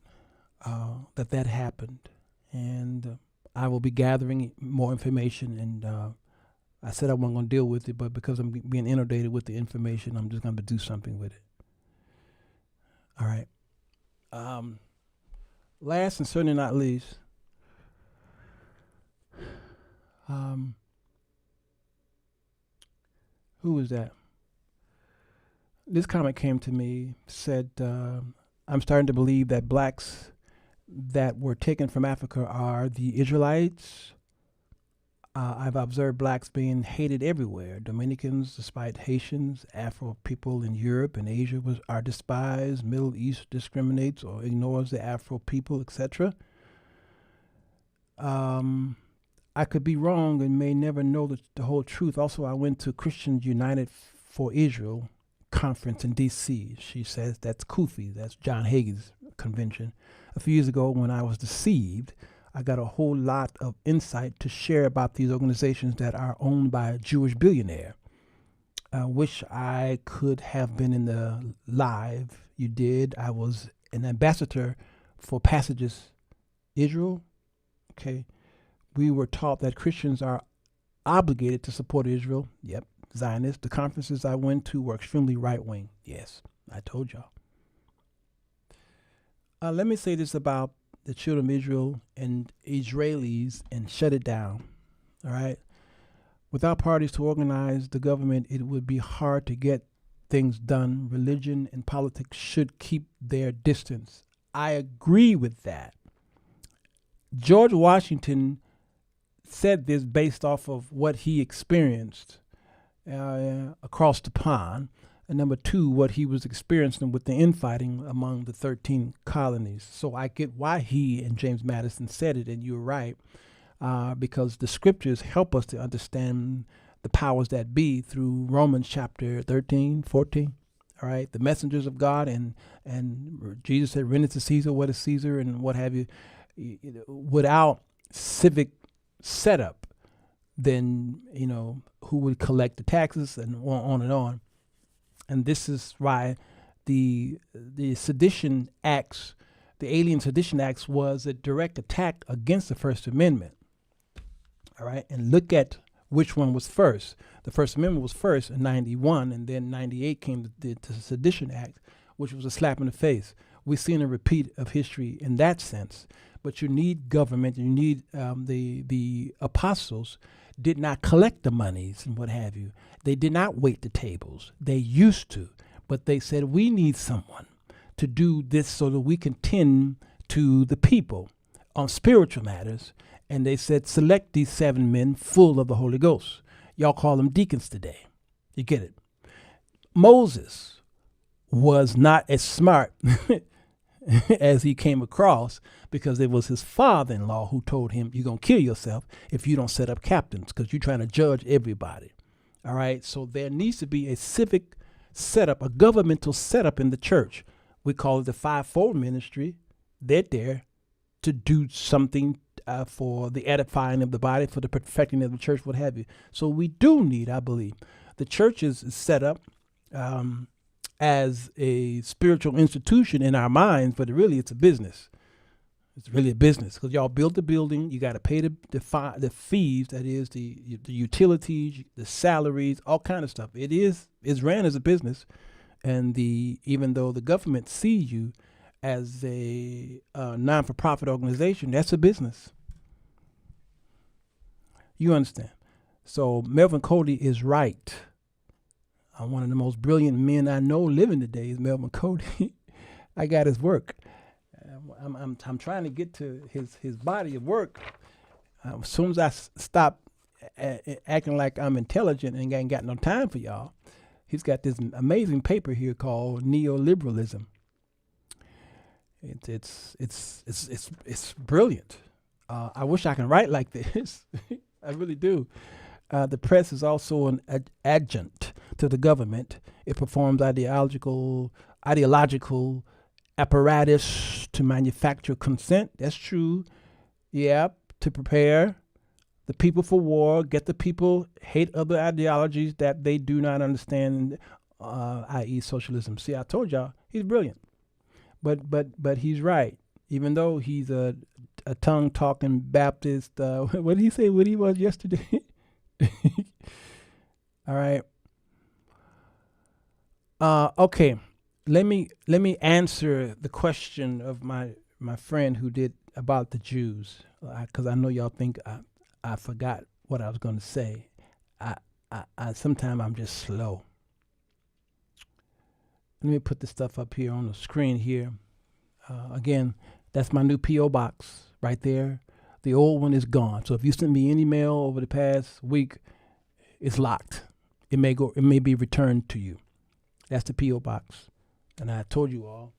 that happened, and I will be gathering more information. And I said I wasn't going to deal with it, but because I'm being inundated with the information, I'm just going to do something with it. All right. Last and certainly not least, who was that? This comment came to me, said, I'm starting to believe that blacks that were taken from Africa are the Israelites. I've observed blacks being hated everywhere. Dominicans, despite Haitians, Afro people in Europe and Asia are despised. Middle East discriminates or ignores the Afro people, etc. I could be wrong and may never know the whole truth. Also, I went to Christians United for Israel conference in D.C. She says that's Kufi, that's John Hagee's convention. A few years ago when I was deceived, I got a whole lot of insight to share about these organizations that are owned by a Jewish billionaire. I wish I could have been in the live you did. I was an ambassador for Passages Israel. Okay. We were taught that Christians are obligated to support Israel. Yep. Zionists. The conferences I went to were extremely right-wing. Yes, I told y'all. Let me say this about the children of Israel and Israelis and shut it down. All right. Without parties to organize the government, it would be hard to get things done. Religion and politics should keep their distance. I agree with that. George Washington said this based off of what he experienced across the pond. And number two, what he was experiencing with the infighting among the 13 colonies. So I get why he and James Madison said it, and you're right, because the scriptures help us to understand the powers that be through Romans chapter 13, 14. All right, the messengers of God, and Jesus said, render to Caesar what is Caesar, and what have you. Without civic setup, then, who would collect the taxes and on and on. And this is why the Sedition Acts, the Alien Sedition Acts, was a direct attack against the First Amendment. All right, and look at which one was first. The First Amendment was first in 91, and then 98 came the Sedition Act, which was a slap in the face. We've seen a repeat of history in that sense. But you need government, you need the apostles did not collect the monies and what have you. They did not wait the tables. They used to, but they said, we need someone to do this so that we can tend to the people on spiritual matters. And they said, select these 7 men full of the Holy Ghost. Y'all call them deacons today. You get it? Moses was not as smart as he came across, because it was his father-in-law who told him, you're going to kill yourself if you don't set up captains, because you're trying to judge everybody. All right. So there needs to be a civic setup, a governmental setup in the church. We call it the fivefold ministry. They're there to do something for the edifying of the body, for the perfecting of the church, what have you. So we do need, I believe, the church is set up as a spiritual institution in our minds, but really it's a business. It's really a business because y'all built the building. You got to pay the fees. That is the utilities, the salaries, all kind of stuff. It's ran as a business, and even though the government sees you as a non-for-profit organization, that's a business. You understand? So Melvin Cody is right. One of the most brilliant men I know living today is Melvin Cody. I got his work. I'm trying to get to his body of work. As soon as I stop acting like I'm intelligent and ain't got no time for y'all, he's got this amazing paper here called Neoliberalism. It's brilliant. I wish I can write like this. I really do. The press is also an adjunct to the government. It performs ideological apparatus to manufacture consent. That's true. Yeah, to prepare the people for war, get the people hate other ideologies that they do not understand, i.e. socialism. See, I told y'all he's brilliant, but he's right. Even though he's a tongue-talking Baptist, what did he say? What he was yesterday? All right. Okay. Let me answer the question of my friend who did about the Jews, because I know y'all think I forgot what I was going to say. I sometimes I'm just slow. Let me put the stuff up here on the screen here. Again, that's my new P.O. box right there. The old one is gone. So if you sent me any mail over the past week, it's locked. It may be returned to you. That's the P.O. box. And I told you all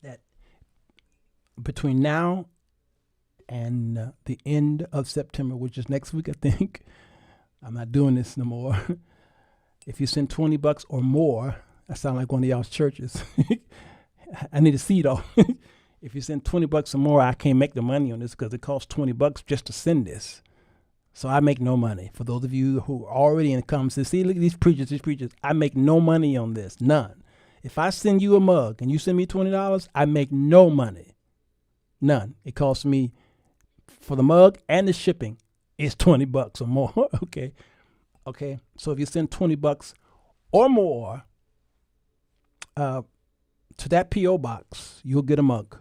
that between now and the end of September, which is next week, I think, I'm not doing this no more. If you send $20 or more, I sound like one of y'all's churches. I need a seed off. If you send $20 or more, I can't make the money on this because it costs $20 just to send this. So I make no money. For those of you who are already in comments, see, look at these preachers, I make no money on this, none. If I send you a mug and you send me $20, I make no money. None. It costs me, for the mug and the shipping, it's $20 or more. Okay. So if you send $20 or more to that P.O. box, you'll get a mug.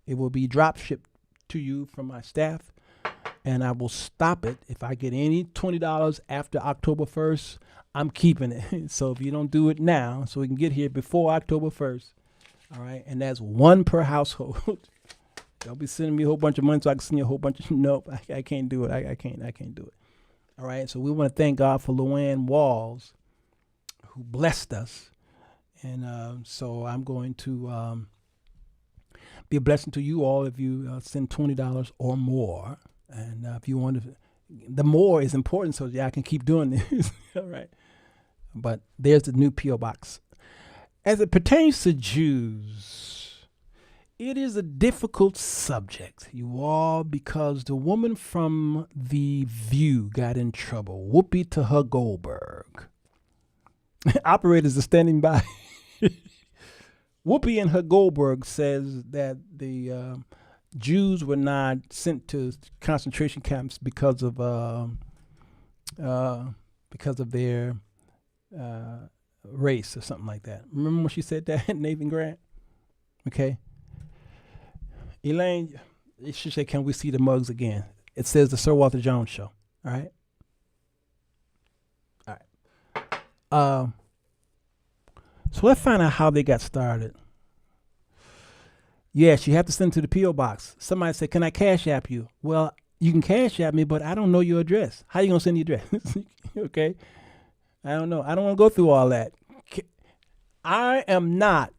It will be drop shipped to you from my staff, and I will stop it. If I get any $20 after October 1st, I'm keeping it. So if you don't do it now, so we can get here before October 1st, all right? And that's one per household. Don't be sending me a whole bunch of money so I can send you a whole bunch of, nope, I can't do it. I can't do it. All right, so we want to thank God for Luann Walls, who blessed us. And so I'm going to be a blessing to you all if you send $20 or more. And if you want to, the more is important so I can keep doing this. All right. But there's the new P.O. box. As it pertains to Jews, it is a difficult subject, you all, because the woman from The View got in trouble. Whoopi to her Goldberg. Operators are standing by. Whoopi and her Goldberg says that the Jews were not sent to concentration camps because of their race or something like that. Remember when she said that, Nathan Grant? Okay. Elaine, she said, can we see the mugs again? It says the Sirwalterj Jones Show. All right. So let's find out how they got started. Yes, you have to send to the P.O. box. Somebody said, can I cash app you? Well, you can cash app me, but I don't know your address. How you going to send the address? Okay. I don't know. I don't want to go through all that. I am not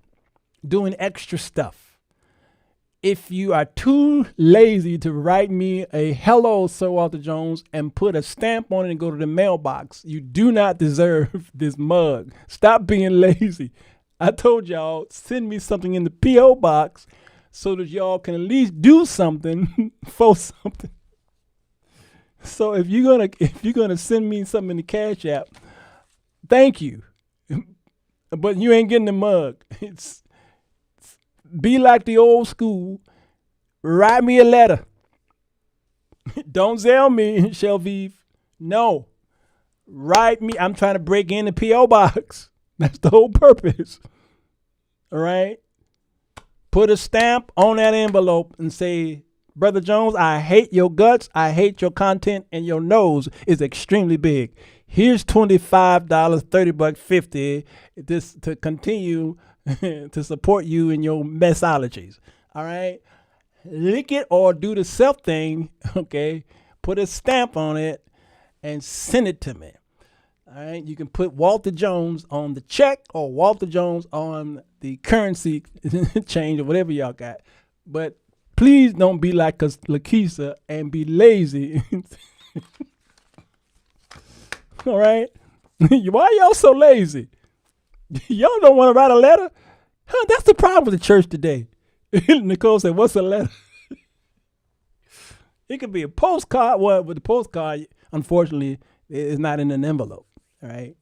doing extra stuff. If you are too lazy to write me a hello, Sirwalterj Jones, and put a stamp on it and go to the mailbox, you do not deserve this mug. Stop being lazy. I told y'all, send me something in the P.O. box so that y'all can at least do something for something. So if you're gonna send me something in the Cash App, thank you. But you ain't getting the mug. Be like the old school. Write me a letter. Don't Zelle me, Shelvive. No. Write me. I'm trying to break in the P.O. box. That's the whole purpose. All right? Put a stamp on that envelope and say, Brother Jones, I hate your guts. I hate your content, and your nose is extremely big. Here's $25, $30, $50 this to continue to support you in your messologies. All right? Lick it or do the self thing, okay? Put a stamp on it and send it to me. All right? You can put Walter Jones on the check or Walter Jones on the currency change or whatever y'all got. But please don't be like Lakeisha and be lazy. All right? Why y'all so lazy? Y'all don't want to write a letter? Huh, that's the problem with the church today. Nicole said, what's a letter? It could be a postcard. Well, with the postcard, unfortunately, is not in an envelope. All right?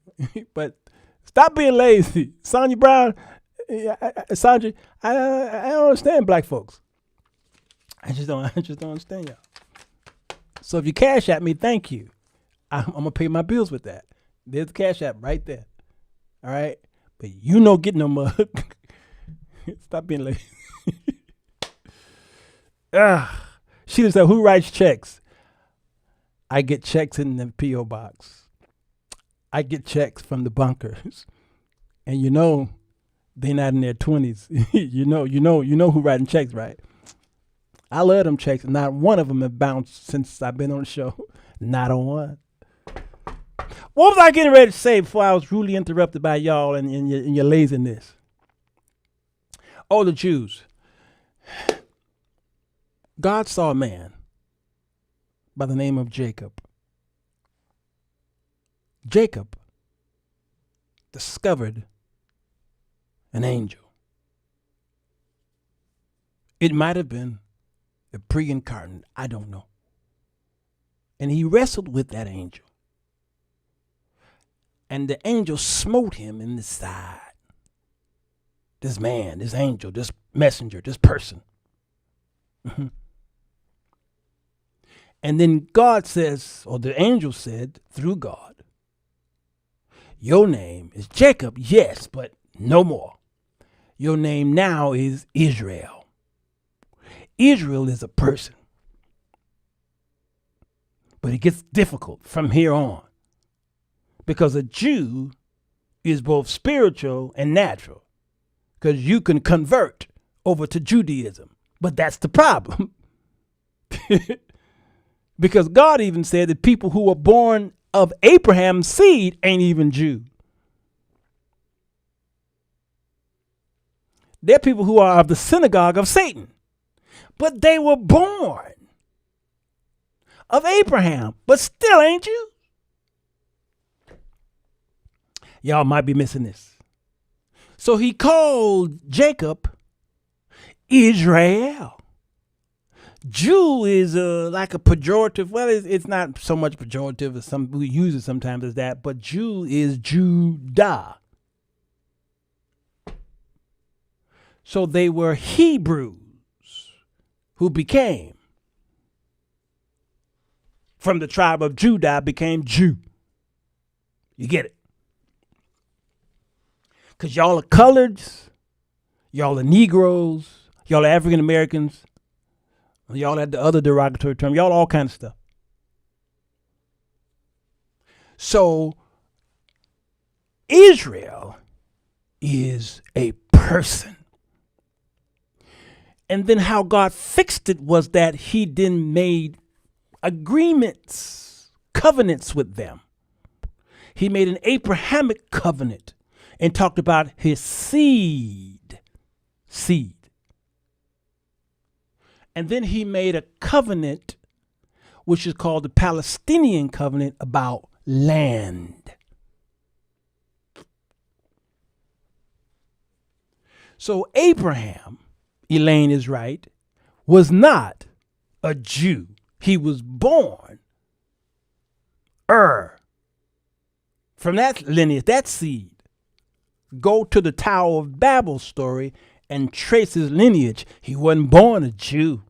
But stop being lazy. Sonia Brown, Sandra, I don't understand black folks. I just don't understand y'all. So if you cash at me, thank you. I'm gonna pay my bills with that. There's the Cash App right there. All right? But you no get no mug. Stop being lazy. Sheila said, who writes checks? I get checks in the P.O. box. I get checks from the bunkers. And you know they're not in their 20s. you know who writing checks, right? I love them checks. Not one of them have bounced since I've been on the show. Not on one. What was I getting ready to say before I was rudely interrupted by y'all and your laziness? Oh, the Jews. God saw a man by the name of Jacob. Jacob discovered an angel. It might have been a pre-incarnate, I don't know. And he wrestled with that angel. And the angel smote him in the side. This man, this angel, this messenger, this person. And then God says, or the angel said through God, your name is Jacob, yes, but no more. Your name now is Israel. Israel is a person. But it gets difficult from here on. Because a Jew is both spiritual and natural. Because you can convert over to Judaism. But that's the problem. Because God even said that people who are born of Abraham's seed ain't even Jew. They're people who are of the synagogue of Satan. But they were born of Abraham, but still ain't Jews. Y'all might be missing this. So he called Jacob Israel. Jew is like a pejorative. Well, it's not so much pejorative as some we use it sometimes as that, but Jew is Judah. So they were Hebrews who became from the tribe of Judah became Jew. You get it? Because y'all are coloreds, y'all are Negroes, y'all are African Americans, y'all had the other derogatory term, y'all all kinds of stuff. So Israel is a person. And then how God fixed it was that he then made agreements, covenants with them. He made an Abrahamic covenant and talked about his seed. And then he made a covenant, which is called the Palestinian covenant, about land. So Abraham, Elaine is right, was not a Jew. He was born from that lineage, that seed. Go to the Tower of Babel story and trace his lineage. He wasn't born a Jew.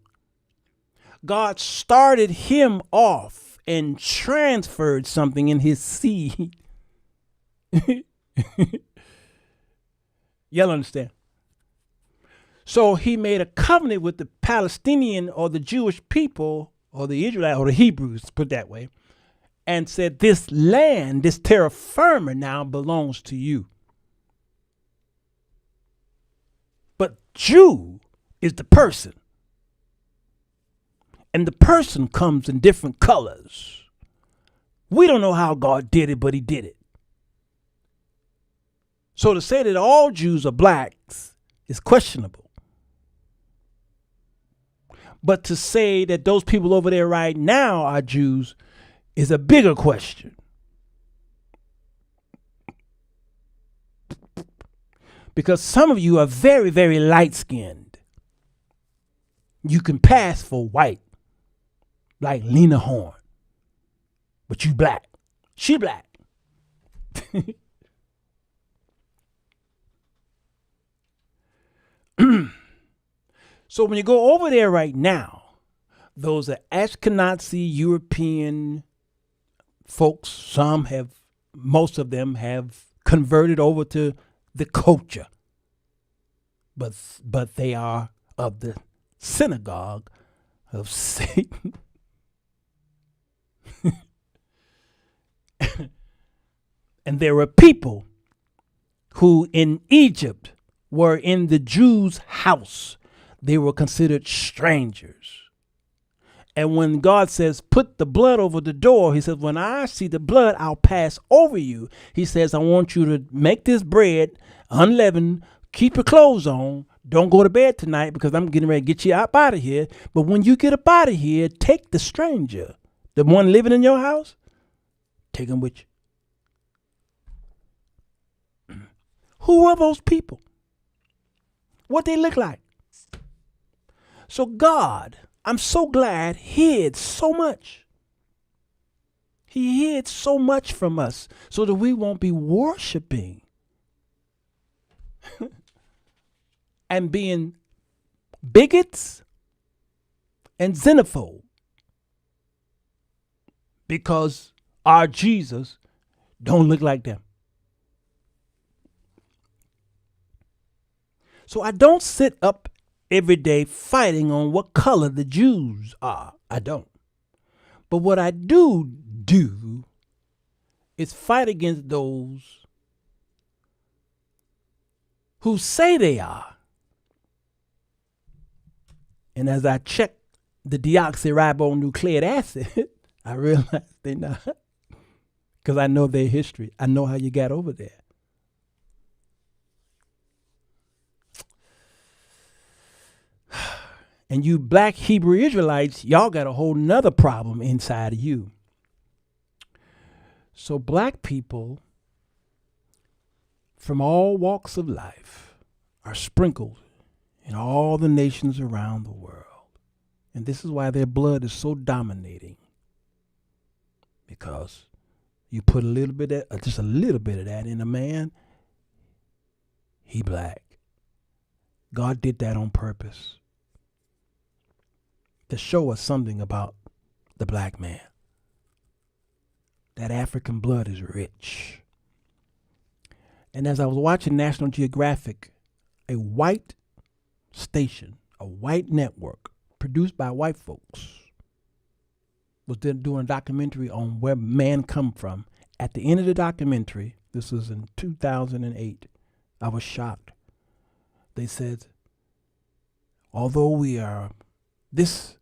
God started him off and transferred something in his seed. Y'all understand? So he made a covenant with the Palestinian or the Jewish people or the Israelites or the Hebrews, put it that way, and said, this land, this terra firma now belongs to you. But Jew is the person. And the person comes in different colors. We don't know how God did it, but he did it. So to say that all Jews are blacks is questionable. But to say that those people over there right now are Jews is a bigger question. Because some of you are very, very light-skinned. You can pass for white, like Lena Horne. But you black. She black. So when you go over there right now, those are Ashkenazi European folks. Most of them have converted over to the culture. But they are of the synagogue of Satan. And there were people who in Egypt were in the Jews' house. They were considered strangers. And when God says, put the blood over the door, he says, when I see the blood, I'll pass over you. He says, I want you to make this bread unleavened, keep your clothes on, don't go to bed tonight because I'm getting ready to get you up out of here. But when you get up out of here, take the stranger, the one living in your house, take him with you. Who are those people? What they look like? So God, I'm so glad, hid so much. He hid so much from us so that we won't be worshiping and being bigots and xenophobe because our Jesus don't look like them. So I don't sit up every day fighting on what color the Jews are. I don't. But what I do is fight against those who say they are. And as I check the deoxyribonucleic acid, I realize they're not. Because I know their history. I know how you got over there. And you black Hebrew Israelites, y'all got a whole nother problem inside of you. So black people from all walks of life are sprinkled in all the nations around the world. And this is why their blood is so dominating. Because you put a little bit of, just a little bit of that in a man, he black. God did that on purpose to show us something about the black man. That African blood is rich. And as I was watching National Geographic, a white station, a white network produced by white folks was then doing a documentary on where man come from. At the end of the documentary, this was in 2008, I was shocked. They said, although we are this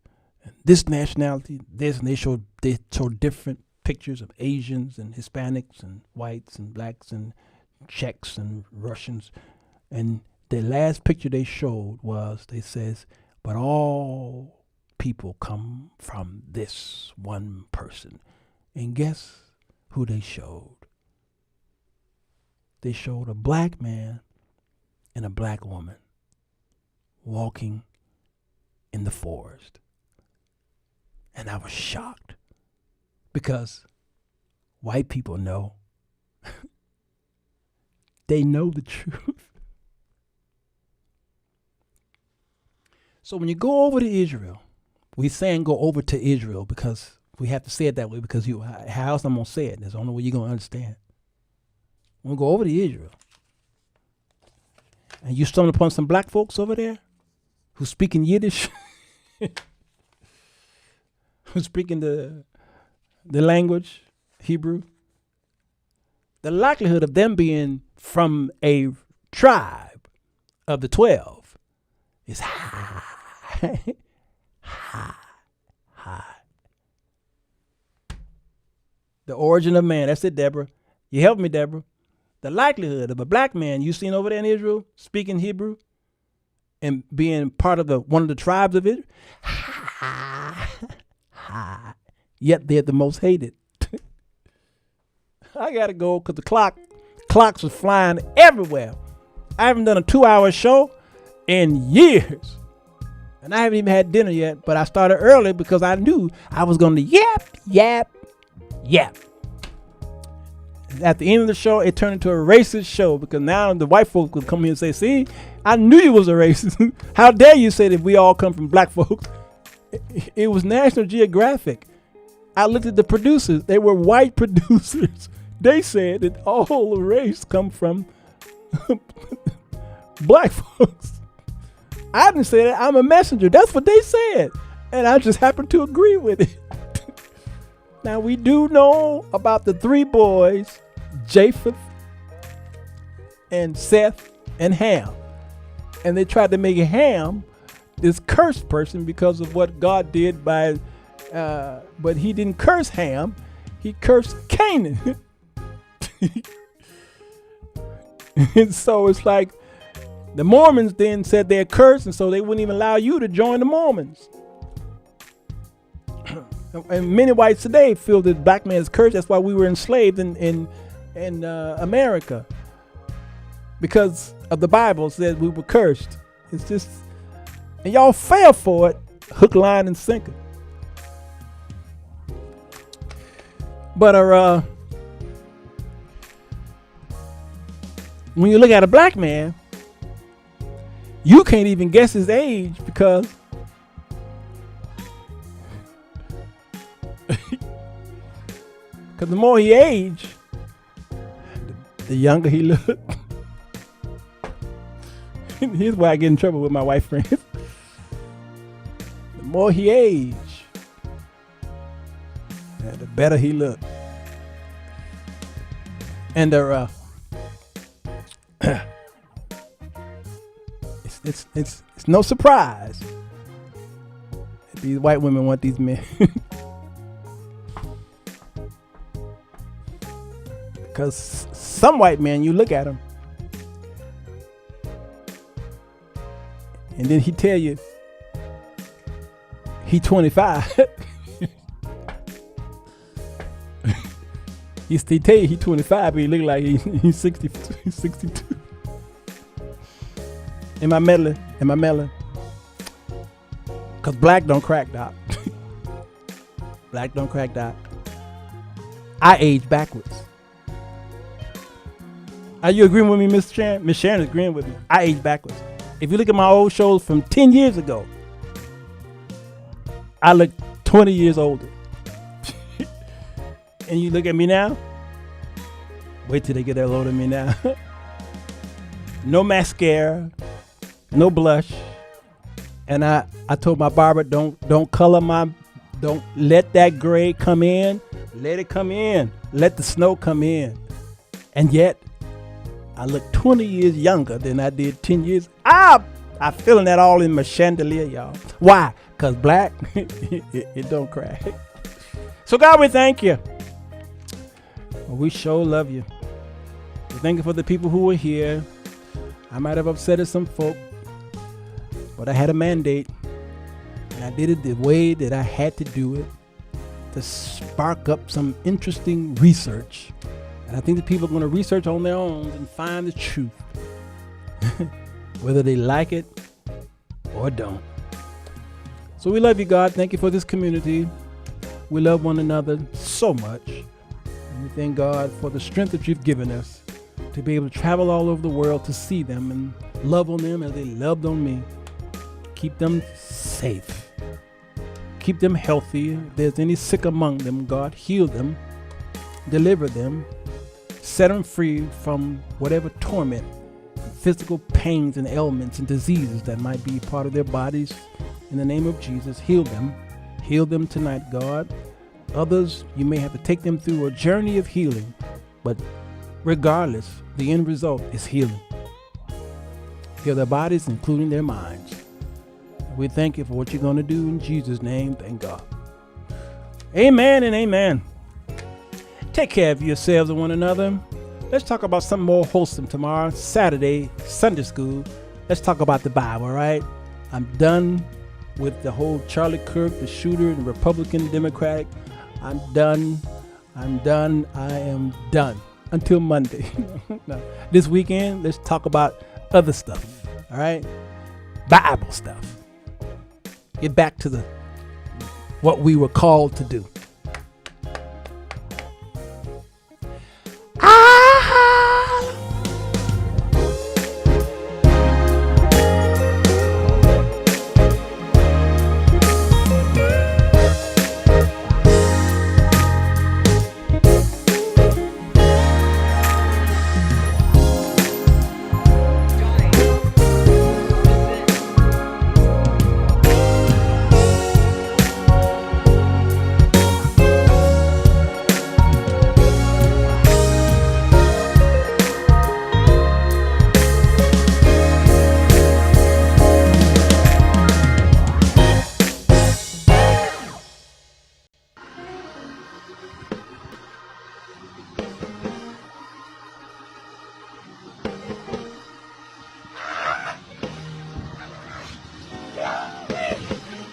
nationality, this, and they showed different pictures of Asians and Hispanics and whites and blacks and Czechs and Russians. And the last picture they showed was, they says, but all people come from this one person. And guess who they showed? They showed a black man and a black woman walking in the forest. And I was shocked because white people know. They know the truth. So when you go over to Israel, we saying go over to Israel because we have to say it that way because how else I'm going to say it? That's the only way you're going to understand. We'll go over to Israel. And you stumble upon some black folks over there who speak in Yiddish, who speak in the language, Hebrew. The likelihood of them being from a tribe of the 12 is high. High. The origin of man. That's it, Deborah. You helped me, Deborah. The likelihood of a black man you seen over there in Israel speaking Hebrew and being part of one of the tribes of Israel, yet they're the most hated. I gotta go because the clocks was flying everywhere. I haven't done a 2-hour show in years. And I haven't even had dinner yet, but I started early because I knew I was going to yap. At the end of the show, it turned into a racist show because now the white folks would come here and say, see, I knew you was a racist. How dare you say that we all come from black folks? It was National Geographic. I looked at the producers. They were white producers. They said that all the race come from black folks. I didn't say that. I'm a messenger. That's what they said. And I just happened to agree with it. Now, we do know about the 3 boys, Japheth and Seth and Ham. And they tried to make Ham this cursed person because of what God did but he didn't curse Ham. He cursed Canaan. And so it's like the Mormons then said they're cursed, and so they wouldn't even allow you to join the Mormons. And many whites today feel that black man is cursed. That's why we were enslaved in America, because of the Bible said we were cursed. It's just, and y'all fell for it, hook, line, and sinker. But when you look at a black man, you can't even guess his age because the more he aged, the younger he looked. Here's why I get in trouble with my white friends. The more he aged, the better he looked. And it's no surprise that these white women want these men. Because some white men, you look at them, and then he tell you he 25. He tell you he 25, but he look like he's 60, 62. Am I meddling? Because black don't crack, Doc. Black don't crack, Doc. I age backwards. Are you agreeing with me, Miss Sharon? Miss Sharon is agreeing with me. I age backwards. If you look at my old shows from 10 years ago, I look 20 years older. And you look at me now, wait till they get that load of me now. No mascara, no blush. And I told my barber, don't let that gray come in. Let it come in. Let the snow come in. And yet, I look 20 years younger than I did 10 years. I'm feeling that all in my chandelier, y'all. Why? Because black, it don't crack. So God, we thank you. We sure love you. We thank you for the people who were here. I might have upset some folk, but I had a mandate, and I did it the way that I had to do it to spark up some interesting research. And I think the people are going to research on their own and find the truth, whether they like it or don't. So we love you, God. Thank you for this community. We love one another so much. And we thank God for the strength that you've given us to be able to travel all over the world to see them and love on them as they loved on me. Keep them safe. keep them healthy. If there's any sick among them, God, heal them, deliver them, set them free from whatever torment, physical pains and ailments and diseases that might be part of their bodies. In the name of Jesus, heal them. Heal them tonight, God. Others, you may have to take them through a journey of healing, but regardless, the end result is healing. Heal their bodies, including their minds. We thank you for what you're going to do in Jesus' name. Thank God. Amen and amen. Take care of yourselves and one another. Let's talk about something more wholesome tomorrow, Saturday, Sunday school. Let's talk about the Bible, all right? I'm done with the whole Charlie Kirk, the shooter, and Republican, Democratic. I'm done. I am done. Until Monday. No. This weekend, let's talk about other stuff, all right? Bible stuff. Get back to what we were called to do.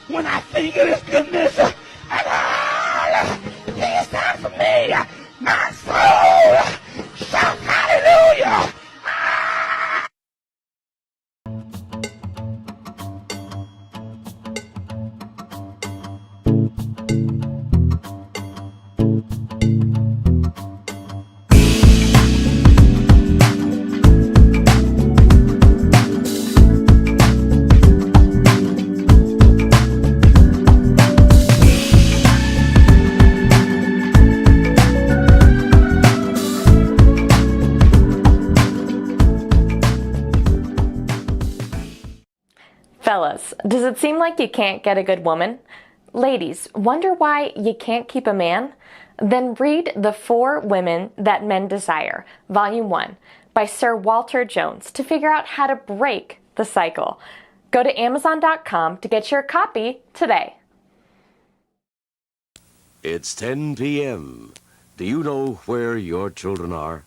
When I think of His goodness and all He has done for me, my soul shouts hallelujah. Fellas, does it seem like you can't get a good woman? Ladies, wonder why you can't keep a man? Then read The 4 Women That Men Desire, Volume 1, by Sirwalterj to figure out how to break the cycle. Go to Amazon.com to get your copy today. It's 10 p.m. Do you know where your children are?